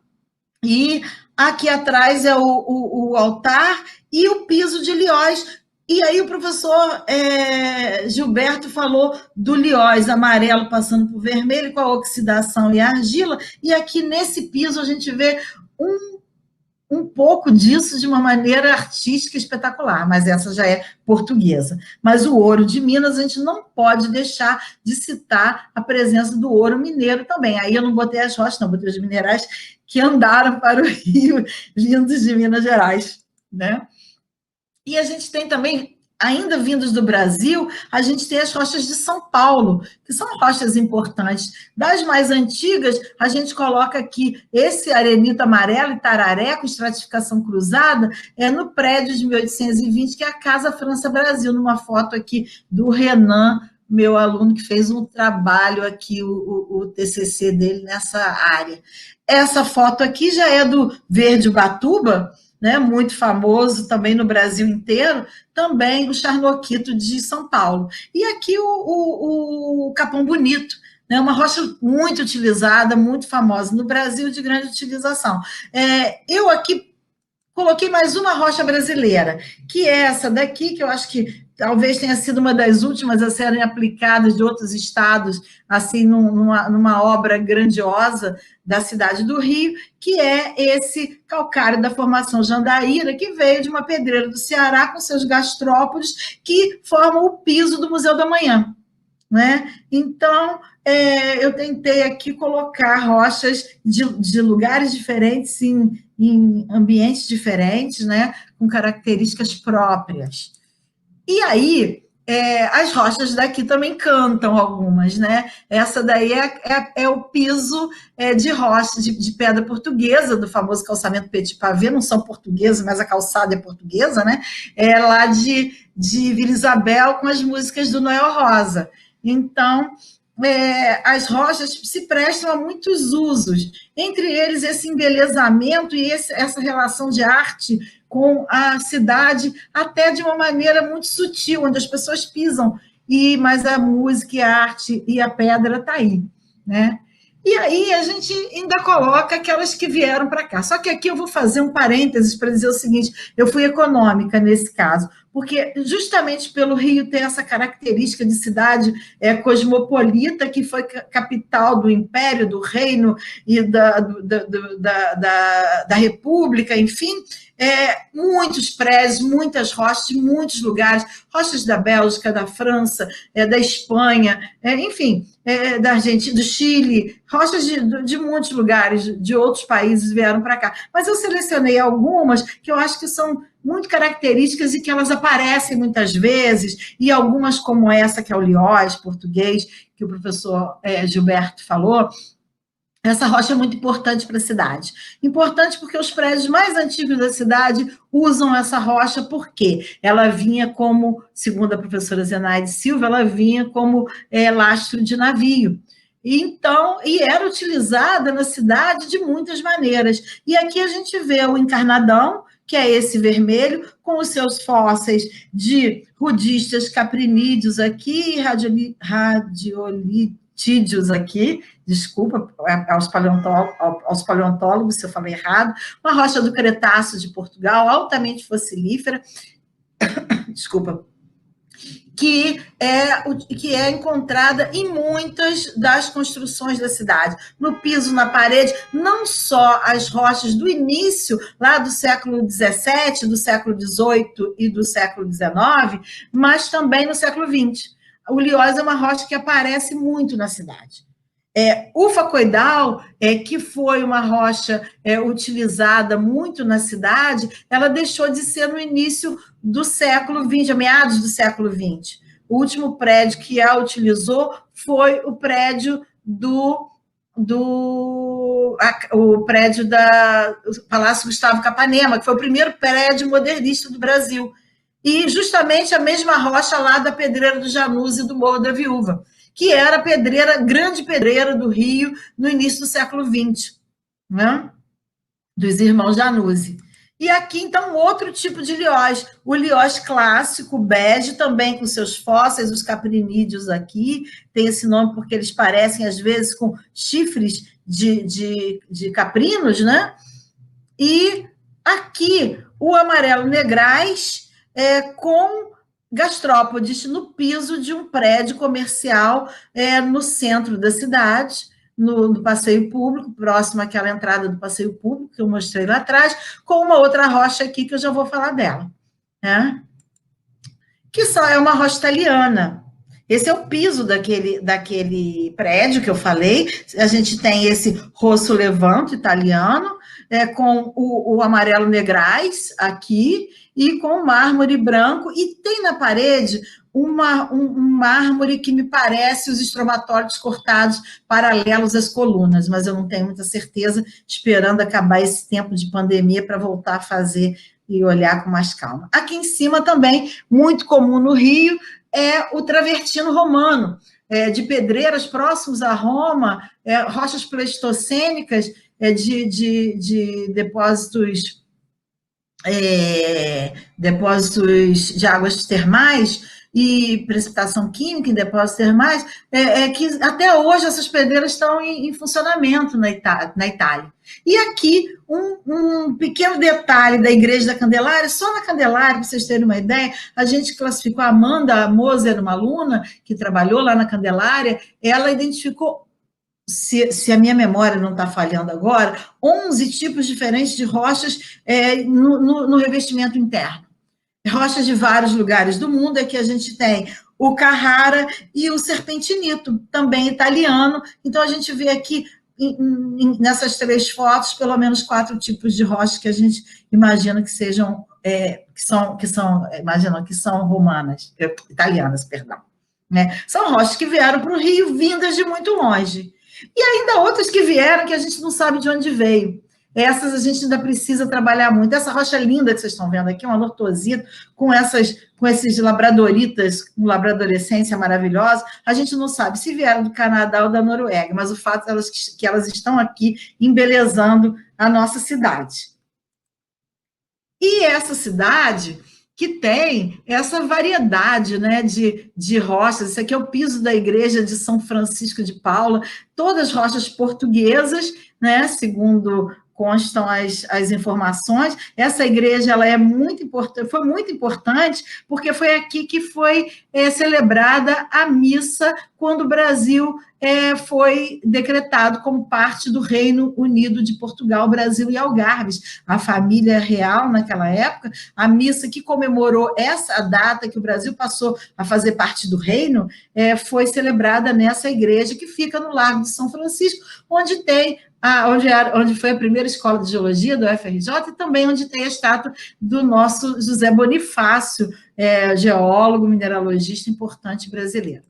E aqui atrás é o altar e o piso de Lioz. E aí o professor Gilberto falou do Lioz amarelo passando por vermelho, com a oxidação e a argila, e aqui nesse piso a gente vê um pouco disso de uma maneira artística espetacular, mas essa já é portuguesa. Mas o ouro de Minas, a gente não pode deixar de citar a presença do ouro mineiro também. Aí eu não botei as rochas, não, botei os minerais que andaram para o Rio, vindos de Minas Gerais, né? E a gente tem também, ainda vindos do Brasil, a gente tem as rochas de São Paulo, que são rochas importantes. Das mais antigas, a gente coloca aqui esse arenito amarelo e tararé, com estratificação cruzada, no prédio de 1820, que é a Casa França Brasil, numa foto aqui do Renan, meu aluno, que fez um trabalho aqui, o TCC dele nessa área. Essa foto aqui já é do Verde Ubatuba, né, muito famoso também no Brasil inteiro, também o Charnoquito de São Paulo. E aqui o Capão Bonito, né, uma rocha muito utilizada, muito famosa no Brasil, de grande utilização. Eu aqui coloquei mais uma rocha brasileira, que é essa daqui, que eu acho que talvez tenha sido uma das últimas a serem aplicadas de outros estados, assim, numa obra grandiosa da cidade do Rio, que é esse calcário da formação Jandaíra, que veio de uma pedreira do Ceará com seus gastrópodes, que formam o piso do Museu da Manhã, né? Então, eu tentei aqui colocar rochas de lugares diferentes, em ambientes diferentes, né? Com características próprias. E aí, as rochas daqui também cantam algumas, né? Essa daí é o piso de rocha, de pedra portuguesa, do famoso calçamento Petit Pavé, não são portugueses, mas a calçada é portuguesa, né? Lá de Vila Isabel, com as músicas do Noel Rosa. Então, as rochas se prestam a muitos usos, entre eles esse embelezamento e essa relação de arte com a cidade, até de uma maneira muito sutil, onde as pessoas pisam, mas a música e a arte e a pedra está aí, né? E aí a gente ainda coloca aquelas que vieram para cá. Só que aqui eu vou fazer um parênteses para dizer o seguinte, eu fui econômica nesse caso, porque justamente pelo Rio ter essa característica de cidade cosmopolita, que foi capital do Império, do Reino e da República, enfim, muitos prédios, muitas rochas de muitos lugares, rochas da Bélgica, da França, da Espanha, enfim, da Argentina, do Chile, rochas de muitos lugares, de outros países vieram para cá. Mas eu selecionei algumas que eu acho que são muito características e que elas aparecem muitas vezes, e algumas como essa, que é o Lioz, português, que o professor Gilberto falou. Essa rocha é muito importante para a cidade. Importante porque os prédios mais antigos da cidade usam essa rocha, porque ela vinha como, segundo a professora Zenaide Silva, ela vinha como lastro de navio. E era utilizada na cidade de muitas maneiras. E aqui a gente vê o encarnadão, que é esse vermelho, com os seus fósseis de rudistas caprinídeos aqui, radiolitídeos aqui, desculpa aos paleontólogos se eu falei errado, uma rocha do Cretáceo de Portugal, altamente fossilífera, desculpa, que é encontrada em muitas das construções da cidade, no piso, na parede, não só as rochas do início, lá do século XVII, do século XVIII e do século XIX, mas também no século XX. O Lioz é uma rocha que aparece muito na cidade. O facoidal, que foi uma rocha utilizada muito na cidade, ela deixou de ser no início do século XX, a meados do século XX. O último prédio que a utilizou foi o prédio do o prédio do Palácio Gustavo Capanema, que foi o primeiro prédio modernista do Brasil. E justamente a mesma rocha lá da Pedreira do Janus e do Morro da Viúva, que era a grande pedreira do Rio no início do século XX, né? Dos irmãos Januzzi. E aqui, então, outro tipo de liós, o liós clássico, bege, também com seus fósseis, os caprinídeos aqui, tem esse nome porque eles parecem, às vezes, com chifres de caprinos, né? E aqui, o amarelo negrais, com gastrópodes no piso de um prédio comercial no centro da cidade, no passeio público, próximo àquela entrada do passeio público que eu mostrei lá atrás, com uma outra rocha aqui que eu já vou falar dela, né? Que só é uma rocha italiana. Esse é o piso daquele prédio que eu falei. A gente tem esse rosso levanto italiano, com o amarelo negrais aqui, e com o mármore branco, e tem na parede um mármore que me parece os estromatólitos cortados paralelos às colunas, mas eu não tenho muita certeza, esperando acabar esse tempo de pandemia para voltar a fazer e olhar com mais calma. Aqui em cima também, muito comum no Rio, é o travertino romano, de pedreiras próximos a Roma, rochas pleistocênicas de depósitos de águas termais e precipitação química em depósitos termais, que até hoje essas pedreiras estão em funcionamento na Itália. E aqui, um pequeno detalhe da Igreja da Candelária, só na Candelária, para vocês terem uma ideia, a gente classificou a Amanda Moser, uma aluna que trabalhou lá na Candelária, ela identificou, se a minha memória não está falhando agora, 11 tipos diferentes de rochas no revestimento interno. Rochas de vários lugares do mundo, aqui a gente tem o Carrara e o serpentinito, também italiano. Então, a gente vê aqui, nessas 3 fotos, pelo menos 4 tipos de rochas que a gente imagina que sejam, que são romanas, italianas, perdão. Né? São rochas que vieram para o Rio, vindas de muito longe. E ainda outras que vieram que a gente não sabe de onde veio. Essas a gente ainda precisa trabalhar muito. Essa rocha linda que vocês estão vendo aqui, uma lortosita, com esses labradoritas, com labradorescência maravilhosa, a gente não sabe se vieram do Canadá ou da Noruega, mas o fato é que elas estão aqui embelezando a nossa cidade. E essa cidade que tem essa variedade, né, de rochas. Isso aqui é o piso da igreja de São Francisco de Paula, todas rochas portuguesas, né, segundo constam as informações. Essa igreja ela é muito importante, foi muito importante, porque foi aqui que foi celebrada a missa quando o Brasil foi decretado como parte do Reino Unido de Portugal, Brasil e Algarves. A família real, naquela época, a missa que comemorou essa data que o Brasil passou a fazer parte do reino, foi celebrada nessa igreja que fica no Largo de São Francisco, onde tem onde foi a primeira escola de geologia do UFRJ, e também onde tem a estátua do nosso José Bonifácio, geólogo, mineralogista importante brasileiro.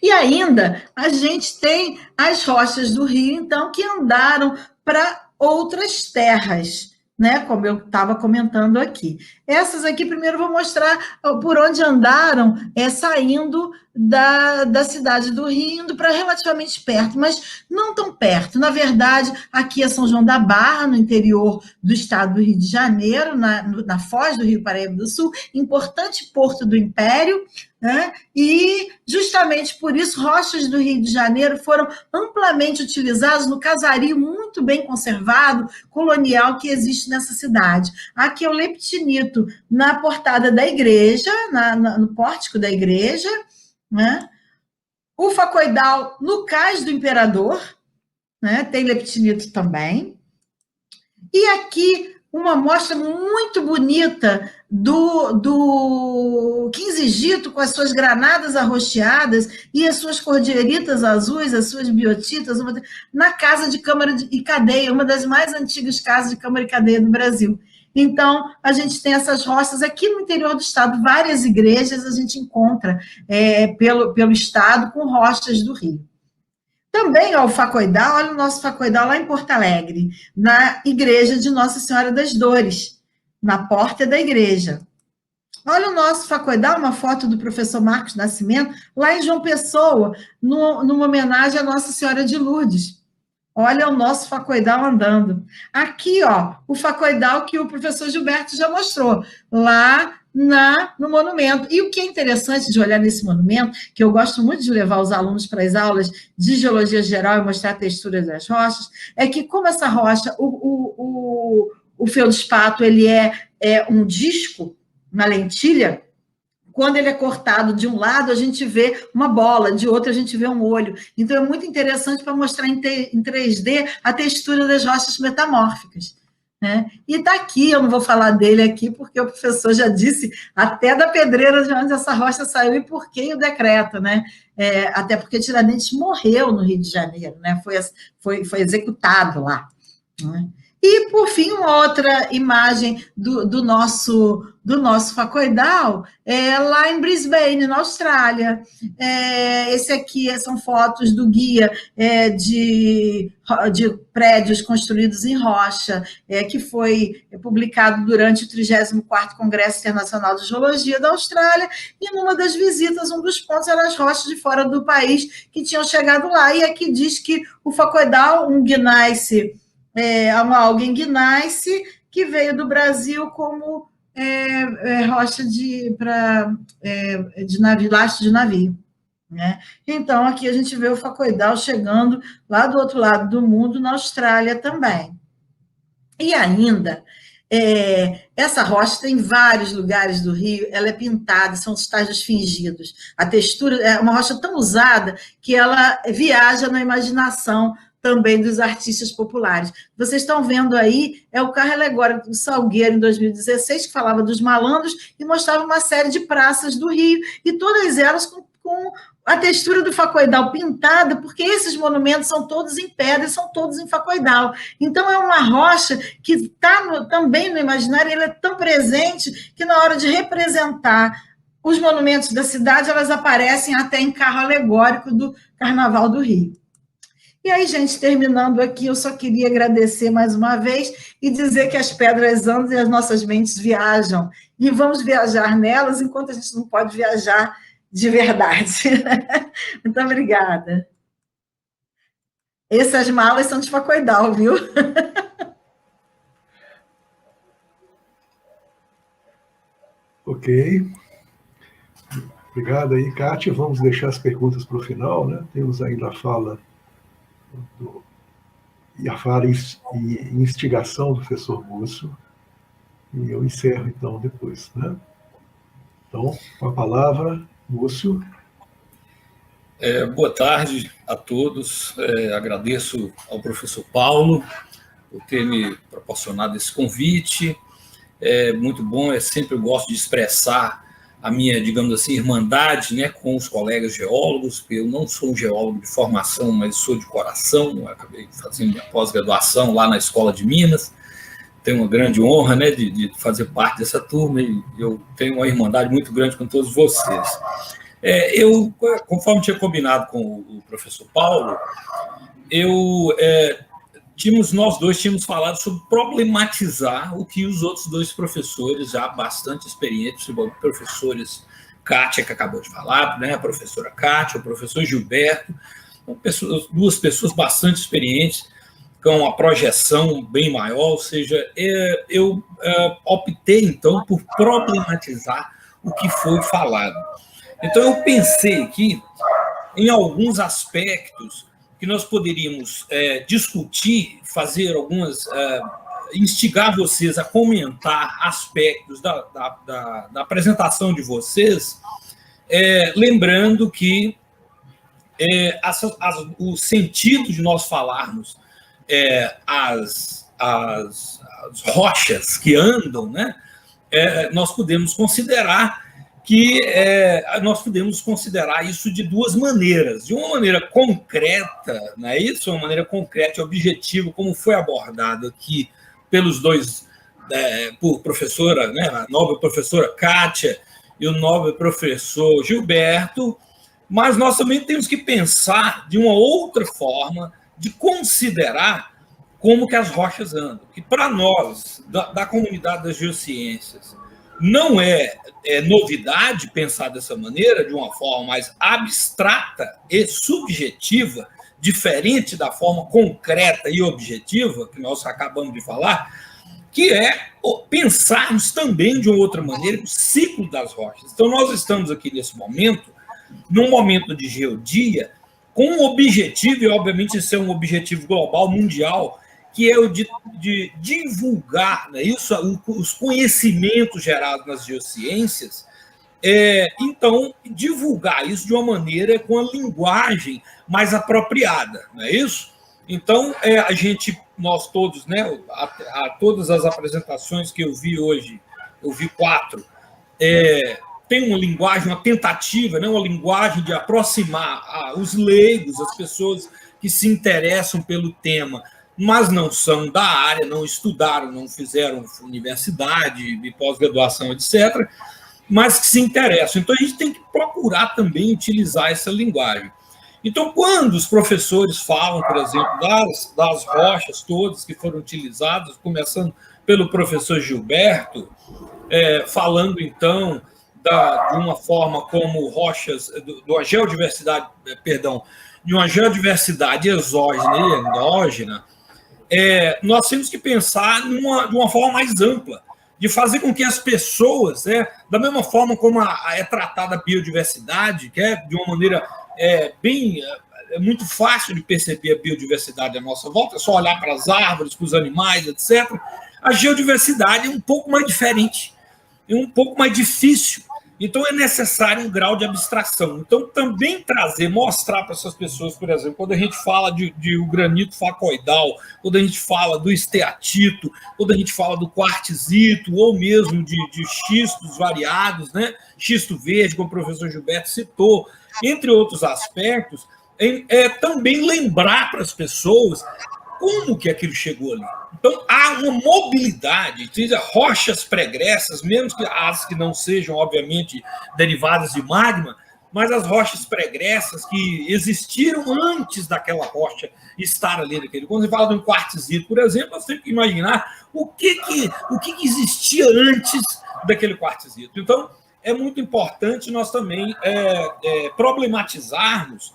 E ainda a gente tem as rochas do Rio, então, que andaram para outras terras, né, como eu estava comentando aqui. Essas aqui, primeiro, vou mostrar por onde andaram, saindo da cidade do Rio, indo para relativamente perto, mas não tão perto. Na verdade, aqui é São João da Barra, no interior do estado do Rio de Janeiro, na foz do Rio Paraíba do Sul, importante porto do Império, né? E, justamente por isso, rochas do Rio de Janeiro foram amplamente utilizadas no casario muito bem conservado, colonial, que existe nessa cidade. Aqui é o leptinito na portada da igreja, no pórtico da igreja, né? O facoidal no cais do imperador, né? Tem leptinito também. E aqui uma mostra muito bonita do quinzigito, com as suas granadas arroxeadas e as suas cordieritas azuis, as suas biotitas, na casa de Câmara e Cadeia, uma das mais antigas casas de Câmara e Cadeia do Brasil. Então, a gente tem essas rochas aqui no interior do estado, várias igrejas a gente encontra pelo estado com rochas do Rio. Também ao Facoidal, olha o nosso Facoidal lá em Porto Alegre, na igreja de Nossa Senhora das Dores, na porta da igreja. Olha o nosso Facoidal, uma foto do professor Marcos Nascimento, lá em João Pessoa, numa homenagem à Nossa Senhora de Lourdes. Olha o nosso Facoidal andando. Aqui, ó, o Facoidal que o professor Gilberto já mostrou, lá no monumento. E o que é interessante de olhar nesse monumento, que eu gosto muito de levar os alunos para as aulas de geologia geral e mostrar a textura das rochas, é que como essa rocha, o feldspato, ele é um disco, uma lentilha, quando ele é cortado de um lado, a gente vê uma bola, de outro a gente vê um olho. Então, é muito interessante para mostrar em 3D a textura das rochas metamórficas. Né? E está aqui, eu não vou falar dele aqui, porque o professor já disse até da pedreira de onde essa rocha saiu e por que o decreto, né? Até porque Tiradentes morreu no Rio de Janeiro, né? Foi executado lá. Né? E, por fim, uma outra imagem do nosso Facoidal lá em Brisbane, na Austrália. Esse aqui são fotos do guia de prédios construídos em rocha, que foi publicado durante o 34º Congresso Internacional de Geologia da Austrália, e numa das visitas, um dos pontos era as rochas de fora do país que tinham chegado lá. E aqui diz que o Facoidal, um gneiss, alguém gneiss que veio do Brasil como rocha de navio, lastro de navio. Né? Então, aqui a gente vê o Facoidal chegando lá do outro lado do mundo, na Austrália também. E ainda, essa rocha tem em vários lugares do Rio, ela é pintada, são estágios fingidos. A textura é uma rocha tão usada que ela viaja na imaginação também dos artistas populares. Vocês estão vendo aí, o carro alegórico do Salgueiro, em 2016, que falava dos malandros e mostrava uma série de praças do Rio, e todas elas com a textura do Facoidal pintada, porque esses monumentos são todos em pedra, são todos em Facoidal. Então, é uma rocha que está também no imaginário, ela é tão presente que, na hora de representar os monumentos da cidade, elas aparecem até em carro alegórico do Carnaval do Rio. E aí, gente, terminando aqui, eu só queria agradecer mais uma vez e dizer que as pedras andam e as nossas mentes viajam. E vamos viajar nelas enquanto a gente não pode viajar de verdade. Muito obrigada. Essas malas são de Facoidal, viu? Ok. Obrigado aí, Kátia. Vamos deixar as perguntas para o final, né? Temos ainda a fala e instigação do professor Múcio, e eu encerro, então, depois. Né? Então, com a palavra, Múcio. Boa tarde a todos. Agradeço ao professor Paulo por ter me proporcionado esse convite. É muito bom, sempre eu gosto de expressar a minha, digamos assim, irmandade, né, com os colegas geólogos, porque eu não sou um geólogo de formação, mas sou de coração. Eu acabei fazendo minha pós-graduação lá na Escola de Minas. Tenho uma grande honra, né, de fazer parte dessa turma, e eu tenho uma irmandade muito grande com todos vocês. Conforme tinha combinado com o professor Paulo, nós dois tínhamos falado sobre problematizar o que os outros dois professores, já bastante experientes, professores Kátia, que acabou de falar, né, a professora Kátia, o professor Gilberto, duas pessoas bastante experientes, com uma projeção bem maior, ou seja, eu optei, então, por problematizar o que foi falado. Então, eu pensei aqui em alguns aspectos que nós poderíamos discutir, fazer instigar vocês a comentar aspectos da apresentação de vocês, lembrando que o sentido de nós falarmos as rochas que andam, né, nós podemos considerar isso de duas maneiras. De uma maneira concreta, não é isso? Uma maneira concreta e objetiva, como foi abordado aqui pelos dois, por professora, né, a nobre professora Kátia e o nobre professor Gilberto, mas nós também temos que pensar de uma outra forma de considerar como que as rochas andam, que para nós, da comunidade das geociências, não é novidade pensar dessa maneira, de uma forma mais abstrata e subjetiva, diferente da forma concreta e objetiva, que nós acabamos de falar, que é pensarmos também de uma outra maneira o ciclo das rochas. Então, nós estamos aqui nesse momento, num momento de geodia, com um objetivo, e obviamente isso é um objetivo global, mundial, que é o de divulgar, né, isso, os conhecimentos gerados nas geociências, então, divulgar isso de uma maneira com a linguagem mais apropriada, não é isso? Então, nós todos, né, a todas as apresentações que eu vi hoje, eu vi 4, tem uma linguagem, uma tentativa, né, uma linguagem de aproximar os leigos, as pessoas que se interessam pelo tema, mas não são da área, não estudaram, não fizeram universidade, pós-graduação, etc., mas que se interessam. Então, a gente tem que procurar também utilizar essa linguagem. Então, quando os professores falam, por exemplo, das rochas todas que foram utilizadas, começando pelo professor Gilberto, falando, então, de uma forma como rochas, de uma geodiversidade exógena e endógena, nós temos que pensar de uma forma mais ampla, de fazer com que as pessoas, da mesma forma como é tratada a biodiversidade, que é de uma maneira muito fácil de perceber a biodiversidade à nossa volta, é só olhar para as árvores, para os animais, etc. A geodiversidade é um pouco mais diferente, é um pouco mais difícil. Então, é necessário um grau de abstração. Então, também mostrar para essas pessoas, por exemplo, quando a gente fala de o granito facoidal, quando a gente fala do esteatito, quando a gente fala do quartzito, ou mesmo de xistos variados, né? Xisto verde, como o professor Gilberto citou, entre outros aspectos, também lembrar para as pessoas como que aquilo chegou ali. Então, há uma mobilidade, rochas pregressas, mesmo que as que não sejam, obviamente, derivadas de magma, mas as rochas pregressas que existiram antes daquela rocha estar ali naquele. Quando você fala de um quartzito, por exemplo, nós temos que imaginar o que existia antes daquele quartzito. Então, é muito importante nós também problematizarmos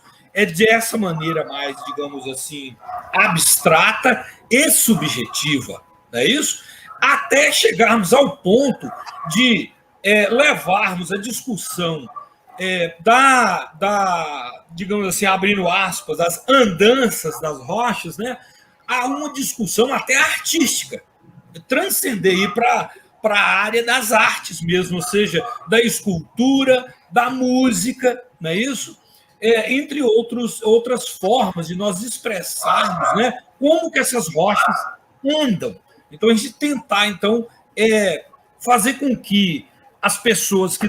dessa maneira mais, digamos assim, abstrata e subjetiva, não é isso? Até chegarmos ao ponto de levarmos a discussão digamos assim, abrindo aspas, das andanças das rochas, né, a uma discussão até artística, transcender ir para a área das artes mesmo, ou seja, da escultura, da música, não é isso? Entre outras formas de nós expressarmos, né, como que essas rochas andam. Então, a gente tentar, então, fazer com que as pessoas que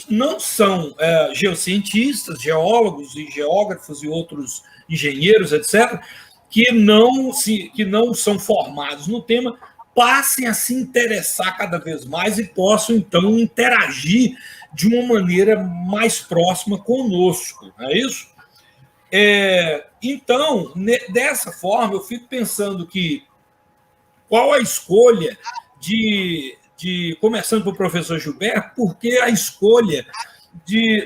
não são geocientistas, geólogos e geógrafos e outros engenheiros, etc., que não são formados no tema, passem a se interessar cada vez mais e possam, então, interagir de uma maneira mais próxima conosco, não é isso? Então, dessa forma, eu fico pensando que qual a escolha começando pelo professor Gilberto, porque a escolha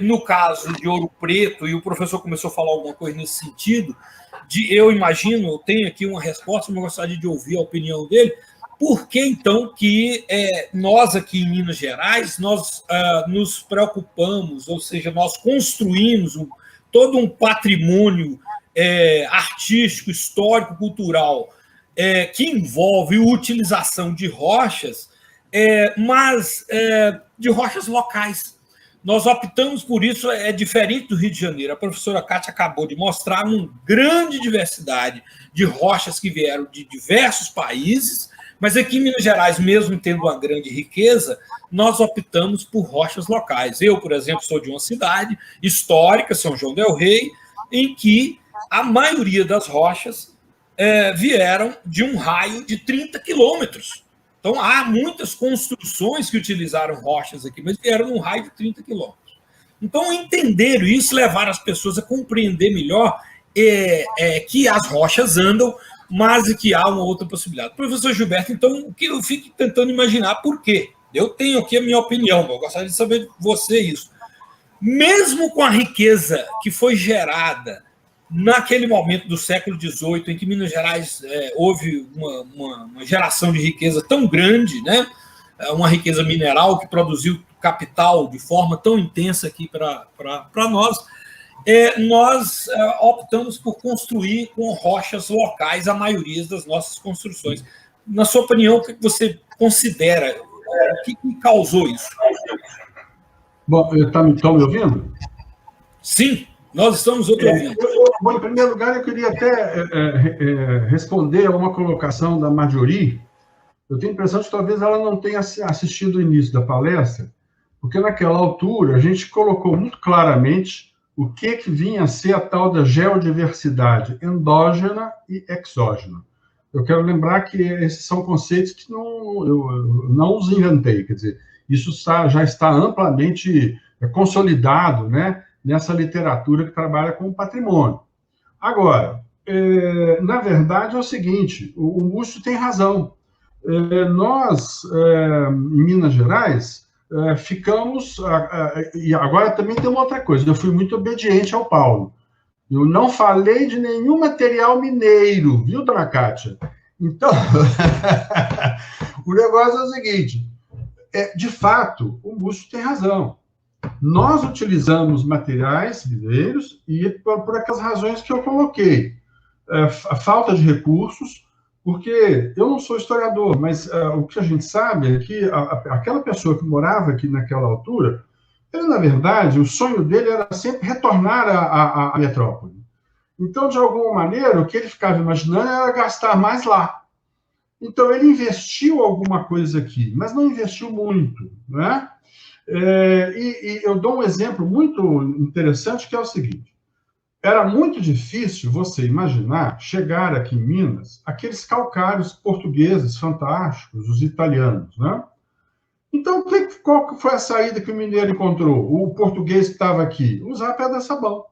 no caso de Ouro Preto, e o professor começou a falar alguma coisa nesse sentido, eu imagino, eu tenho aqui uma resposta, mas gostaria de ouvir a opinião dele. Por que, então, que nós aqui em Minas Gerais, nós nos preocupamos, ou seja, nós construímos todo um patrimônio artístico, histórico, cultural, que envolve a utilização de rochas, mas de rochas locais. Nós optamos por isso, diferente do Rio de Janeiro. A professora Kátia acabou de mostrar uma grande diversidade de rochas que vieram de diversos países, mas aqui em Minas Gerais, mesmo tendo uma grande riqueza, nós optamos por rochas locais. Eu, por exemplo, sou de uma cidade histórica, São João del Rei, em que a maioria das rochas vieram de um raio de 30 quilômetros. Então, há muitas construções que utilizaram rochas aqui, mas vieram num raio de 30 quilômetros. Então, entenderam isso, levaram as pessoas a compreender melhor que as rochas andam, mas que há uma outra possibilidade. Professor Gilberto, então, o que eu fico tentando imaginar por quê? Eu tenho aqui a minha opinião, eu gostaria de saber de você isso. Mesmo com a riqueza que foi gerada naquele momento do século XVIII, em que Minas Gerais houve uma geração de riqueza tão grande, né? Uma riqueza mineral que produziu capital de forma tão intensa aqui para nós, nós optamos por construir com rochas locais a maioria das nossas construções. Na sua opinião, o que você considera? O que causou isso? Bom, estão me ouvindo? Sim, nós estamos ouvindo. Bom, em primeiro lugar, eu queria até responder a uma colocação da Marjorie. Eu tenho a impressão de que talvez ela não tenha assistido o início da palestra, porque naquela altura a gente colocou muito claramente o que vinha a ser a tal da geodiversidade endógena e exógena. Eu quero lembrar que esses são conceitos que eu não os inventei, quer dizer, isso já está amplamente consolidado, né, nessa literatura que trabalha com o patrimônio. Agora, na verdade é o seguinte, o Múcio tem razão. Nós, em Minas Gerais, ficamos... E agora também tem uma outra coisa, eu fui muito obediente ao Paulo. Eu não falei de nenhum material mineiro, viu, dona Kátia? Então, o negócio é o seguinte, de fato, o Múcio tem razão. Nós utilizamos materiais mineiros e por aquelas razões que eu coloquei. A falta de recursos, porque eu não sou historiador, mas o que a gente sabe é que aquela pessoa que morava aqui naquela altura, ele, na verdade, o sonho dele era sempre retornar à metrópole. Então, de alguma maneira, o que ele ficava imaginando era gastar mais lá. Então, ele investiu alguma coisa aqui, mas não investiu muito, né? E eu dou um exemplo muito interessante, que é o seguinte. Era muito difícil você imaginar chegar aqui em Minas aqueles calcários portugueses fantásticos, os italianos, né? Então, qual foi a saída que o mineiro encontrou? O português que estava aqui? Usar pedra-sabão.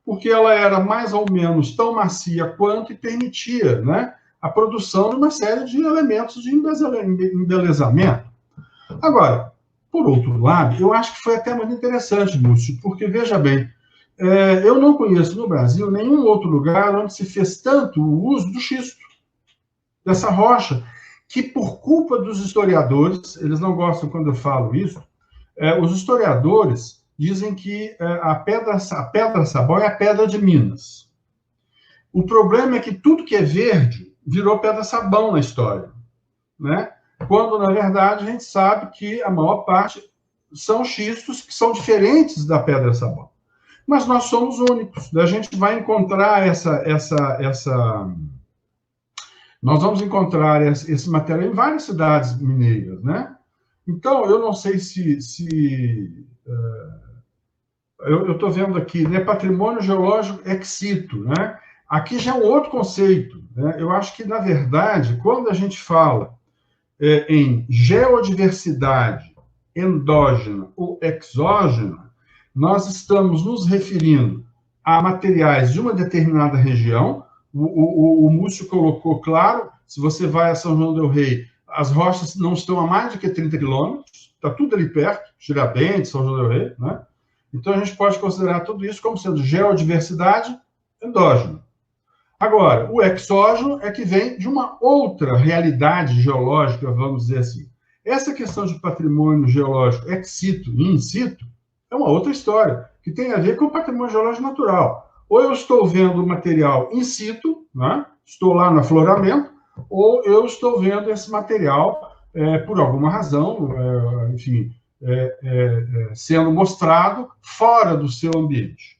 Porque ela era mais ou menos tão macia quanto e permitia, né, a produção de uma série de elementos de embelezamento. Agora, por outro lado, eu acho que foi até muito interessante, Múcio, porque, veja bem, eu não conheço no Brasil nenhum outro lugar onde se fez tanto o uso do xisto, dessa rocha, que por culpa dos historiadores, eles não gostam quando eu falo isso, os historiadores dizem que a pedra-sabão é a pedra de Minas. O problema é que tudo que é verde virou pedra-sabão na história, né? Quando, na verdade, a gente sabe que a maior parte são xistos que são diferentes da pedra-sabão. Mas nós somos únicos. A gente vai encontrar nós vamos encontrar esse material em várias cidades mineiras, né? Então, eu não sei eu estou vendo aqui, né, patrimônio geológico ex situ, né? Aqui já é um outro conceito, né? Eu acho que, na verdade, quando a gente fala em geodiversidade endógena ou exógena, nós estamos nos referindo a materiais de uma determinada região. O Múcio colocou claro, se você vai a São João del Rei, as rochas não estão a mais de que 30 quilômetros, está tudo ali perto, Tiradentes, São João del Rei, né? Então, a gente pode considerar tudo isso como sendo geodiversidade endógena. Agora, o exógeno é que vem de uma outra realidade geológica, vamos dizer assim. Essa questão de patrimônio geológico ex situ e in situ é uma outra história, que tem a ver com o patrimônio geológico natural. Ou eu estou vendo o material in situ, né? Estou lá no afloramento, ou eu estou vendo esse material, por alguma razão, enfim, sendo mostrado fora do seu ambiente.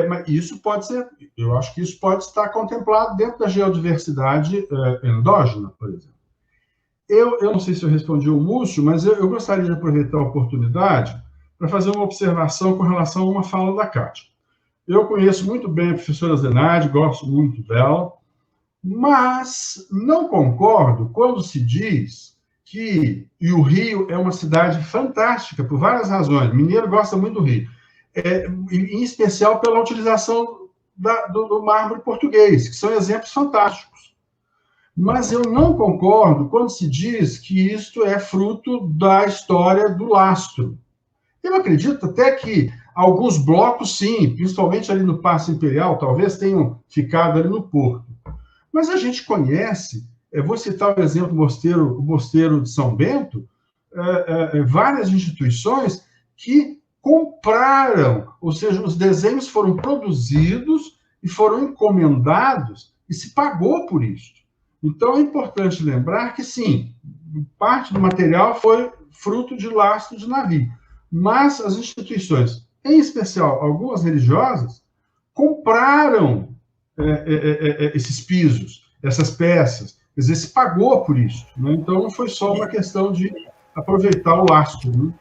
Mas isso pode ser, eu acho que isso pode estar contemplado dentro da geodiversidade endógena, por exemplo. Eu não sei se eu respondi o Múcio, mas eu gostaria de aproveitar a oportunidade para fazer uma observação com relação a uma fala da Kátia. Eu conheço muito bem a professora Zenaide, gosto muito dela, mas não concordo quando se diz que o Rio é uma cidade fantástica, por várias razões. Mineiro gosta muito do Rio. Em especial pela utilização do mármore português, que são exemplos fantásticos. Mas eu não concordo quando se diz que isto é fruto da história do lastro. Eu acredito até que alguns blocos, sim, principalmente ali no Paço Imperial, talvez tenham ficado ali no Porto. Mas a gente conhece, vou citar o exemplo do Mosteiro de São Bento, várias instituições que compraram, ou seja, os desenhos foram produzidos e foram encomendados e se pagou por isso. Então, é importante lembrar que, sim, parte do material foi fruto de lastro de navio, mas as instituições, em especial algumas religiosas, compraram esses pisos, essas peças, quer dizer, se pagou por isso. Né? Então, não foi só uma questão de aproveitar o lastro. Né?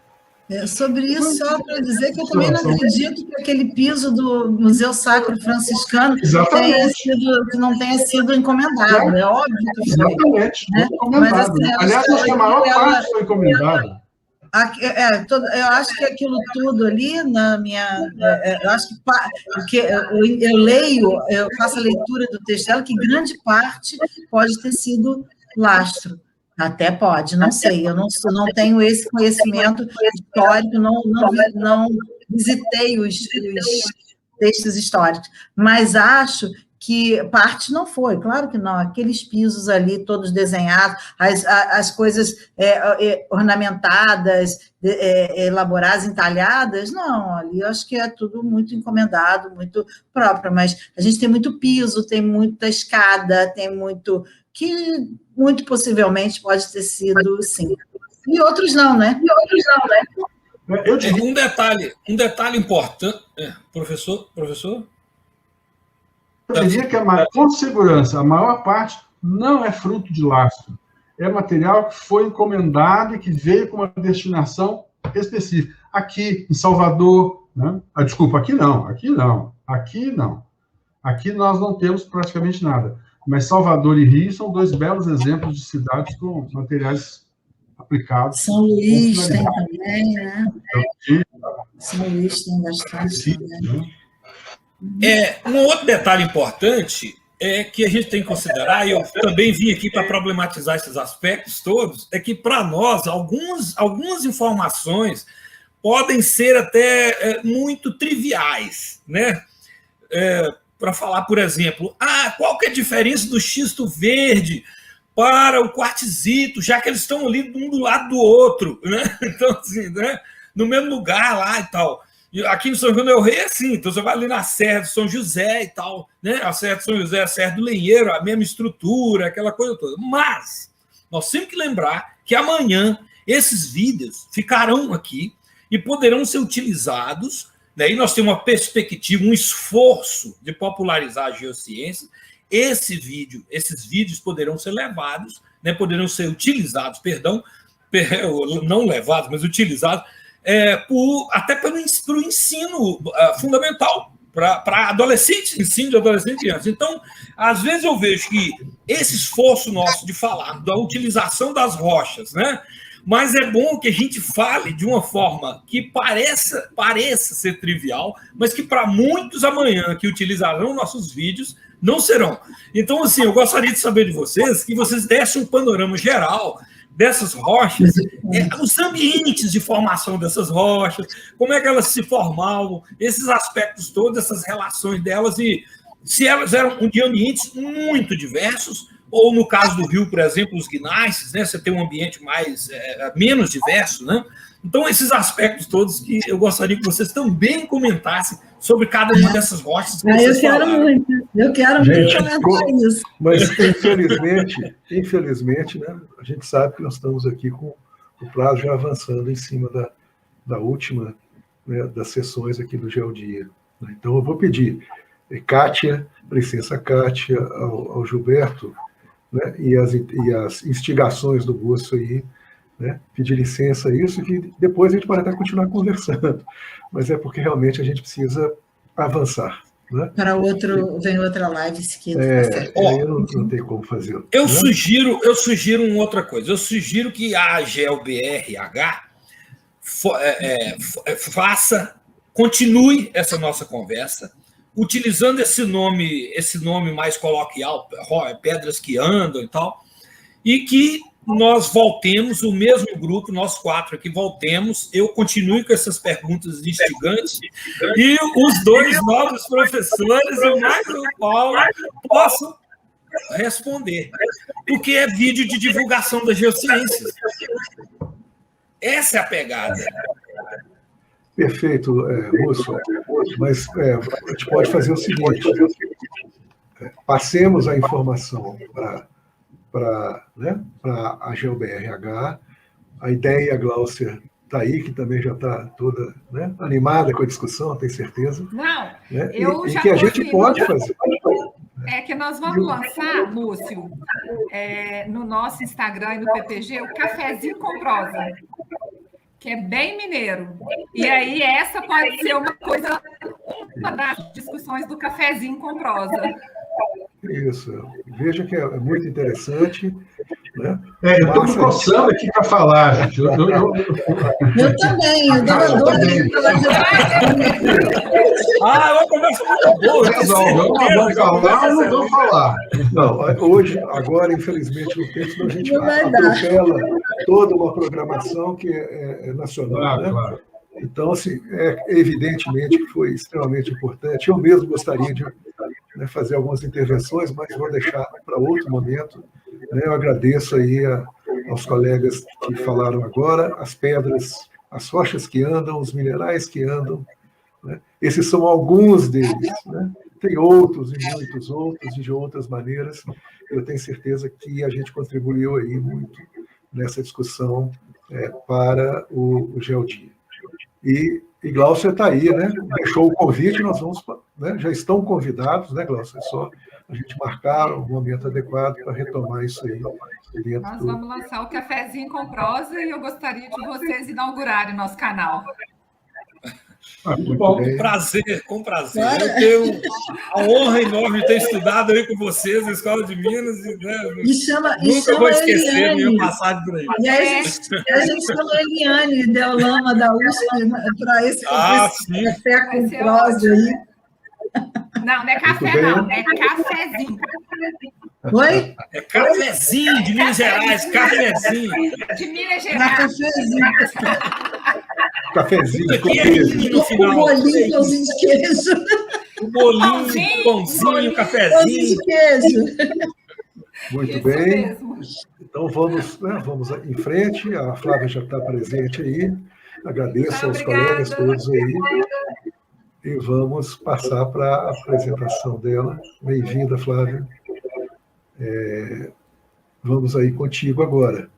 Sobre isso, só para dizer que eu também não acredito que aquele piso do Museu Sacro Franciscano não tenha sido encomendado. É óbvio que foi. Exatamente, né? Mas, assim, aliás, acho que a maior parte foi encomendada. Eu acho que aquilo tudo ali, eu acho que eu leio, eu faço a leitura do texto dela, que grande parte pode ter sido lastro. Até pode, não sei, eu não tenho esse conhecimento histórico, não visitei os textos históricos, mas acho que parte não foi, claro que não, aqueles pisos ali todos desenhados, as coisas ornamentadas, elaboradas, entalhadas, não, ali eu acho que é tudo muito encomendado, muito próprio, mas a gente tem muito piso, tem muita escada, tem muito... que muito possivelmente pode ter sido, sim. E outros não, né? Eu digo um detalhe importante... Professor? Eu diria que, com segurança, a maior parte não é fruto de lastro. É material que foi encomendado e que veio com uma destinação específica. Aqui, em Salvador... Né? Desculpa, aqui não. Aqui nós não temos praticamente nada. Mas Salvador e Rio são dois belos exemplos de cidades com materiais aplicados. São Luís tem também, né? São Luís tem bastante também. Um outro detalhe importante é que a gente tem que considerar, e eu também vim aqui para problematizar esses aspectos todos, é que, para nós, algumas informações podem ser até muito triviais, né? Para falar, por exemplo, qual que é a diferença do xisto verde para o quartzito, já que eles estão ali um do lado do outro, né? Então, assim, né? No mesmo lugar lá e tal. E aqui no São João del Rei é assim, então você vai ali na Serra do São José e tal, né? A Serra do São José, a Serra do Lenheiro, a mesma estrutura, aquela coisa toda. Mas nós temos que lembrar que amanhã esses vídeos ficarão aqui e poderão ser utilizados. E nós temos uma perspectiva, um esforço de popularizar a geociência. Esses vídeos poderão ser levados, né, poderão ser utilizados, não levados, mas utilizados, até para o ensino fundamental, para adolescentes, ensino de adolescentes e crianças. Então, às vezes eu vejo que esse esforço nosso de falar da utilização das rochas, né, mas é bom que a gente fale de uma forma que pareça ser trivial, mas que para muitos amanhã que utilizarão nossos vídeos não serão. Então, assim, eu gostaria de saber de vocês, que vocês dessem um panorama geral dessas rochas, os ambientes de formação dessas rochas, como é que elas se formavam, esses aspectos todos, essas relações delas, e se elas eram de ambientes muito diversos, ou no caso do Rio, por exemplo, os gneiss, né, você tem um ambiente menos diverso, né? Então, esses aspectos todos que eu gostaria que vocês também comentassem sobre cada uma dessas rochas. Eu quero muito comentar isso. Mas, infelizmente, né, a gente sabe que nós estamos aqui com o prazo já avançando em cima da última, né, das sessões aqui do GeoDia. Então, eu vou pedir, Kátia, licença Kátia, ao Gilberto, né, e as instigações do Busso aí, né, pedir licença a isso, que depois a gente pode até continuar conversando, mas é porque realmente a gente precisa avançar. Né? Para outro, vem outra live seguida. Eu não tenho como fazer. Eu sugiro uma outra coisa. Eu sugiro que a GLBRH continue essa nossa conversa, utilizando esse nome mais coloquial, Pedras que Andam e tal, e que nós voltemos, o mesmo grupo, nós 4 aqui voltemos, eu continue com essas perguntas instigantes, e os 2 novos professores, e mais o Paulo, possam responder, porque é vídeo de divulgação das geociências. Essa é a pegada. Perfeito, Múcio, mas a gente pode fazer o seguinte, passemos a informação para a GLBRH, a ideia, a Glaucia está aí, que também já está toda, né, animada com a discussão, tenho certeza. Não, né? eu já que a gente pode fazer. É que nós vamos lançar, Múcio, no nosso Instagram e no PPG, o Cafezinho com Prosa, que é bem mineiro. E aí essa pode ser uma das discussões do Cafezinho com Prosa. Isso. Veja que é muito interessante. Né? Eu estou me coçando aqui para falar, gente. Eu também, eu também. Uma conversa muito boa. Vamos falar ou não vamos falar? Não, hoje, agora, infelizmente, no tempo, a gente atropela toda uma programação que é nacional. Né? Claro. Então, assim, evidentemente que foi extremamente importante. Eu mesmo gostaria de fazer algumas intervenções, mas vou deixar para outro momento. Eu agradeço aí aos colegas que falaram agora, as pedras, as rochas que andam, os minerais que andam. Né? Esses são alguns deles. Né? Tem outros e muitos outros, e de outras maneiras. Eu tenho certeza que a gente contribuiu aí muito nessa discussão para o GeoDia. E Glaucia está aí, né? Deixou o convite, nós vamos, né? Já estão convidados, né, Glaucia? É só a gente marcar o momento adequado para retomar isso aí. Nós vamos lançar o Cafezinho com Prosa e eu gostaria de vocês inaugurarem o nosso canal. Com prazer. Eu tenho a honra enorme de ter estudado aí com vocês na Escola de Minas. Nunca vou esquecer minha passagem por aí. E a gente chamou a Eliane Deolama da USP para esse café com prosa aí. Não é café, não. É cafezinho. Oi? É cafezinho de Minas Gerais. Cafezinho. De Minas Gerais. Cafezinho com queijo. No final. O bolinho, pãozinho de queijo. O bolinho, pãozinho, cafezinho. Pãozinho de queijo. Muito Isso bem. Mesmo. Então vamos em frente. A Flávia já está presente aí. Agradeço aos colegas todos aí. E vamos passar para a apresentação dela. Bem-vinda, Flávia. Vamos aí contigo agora.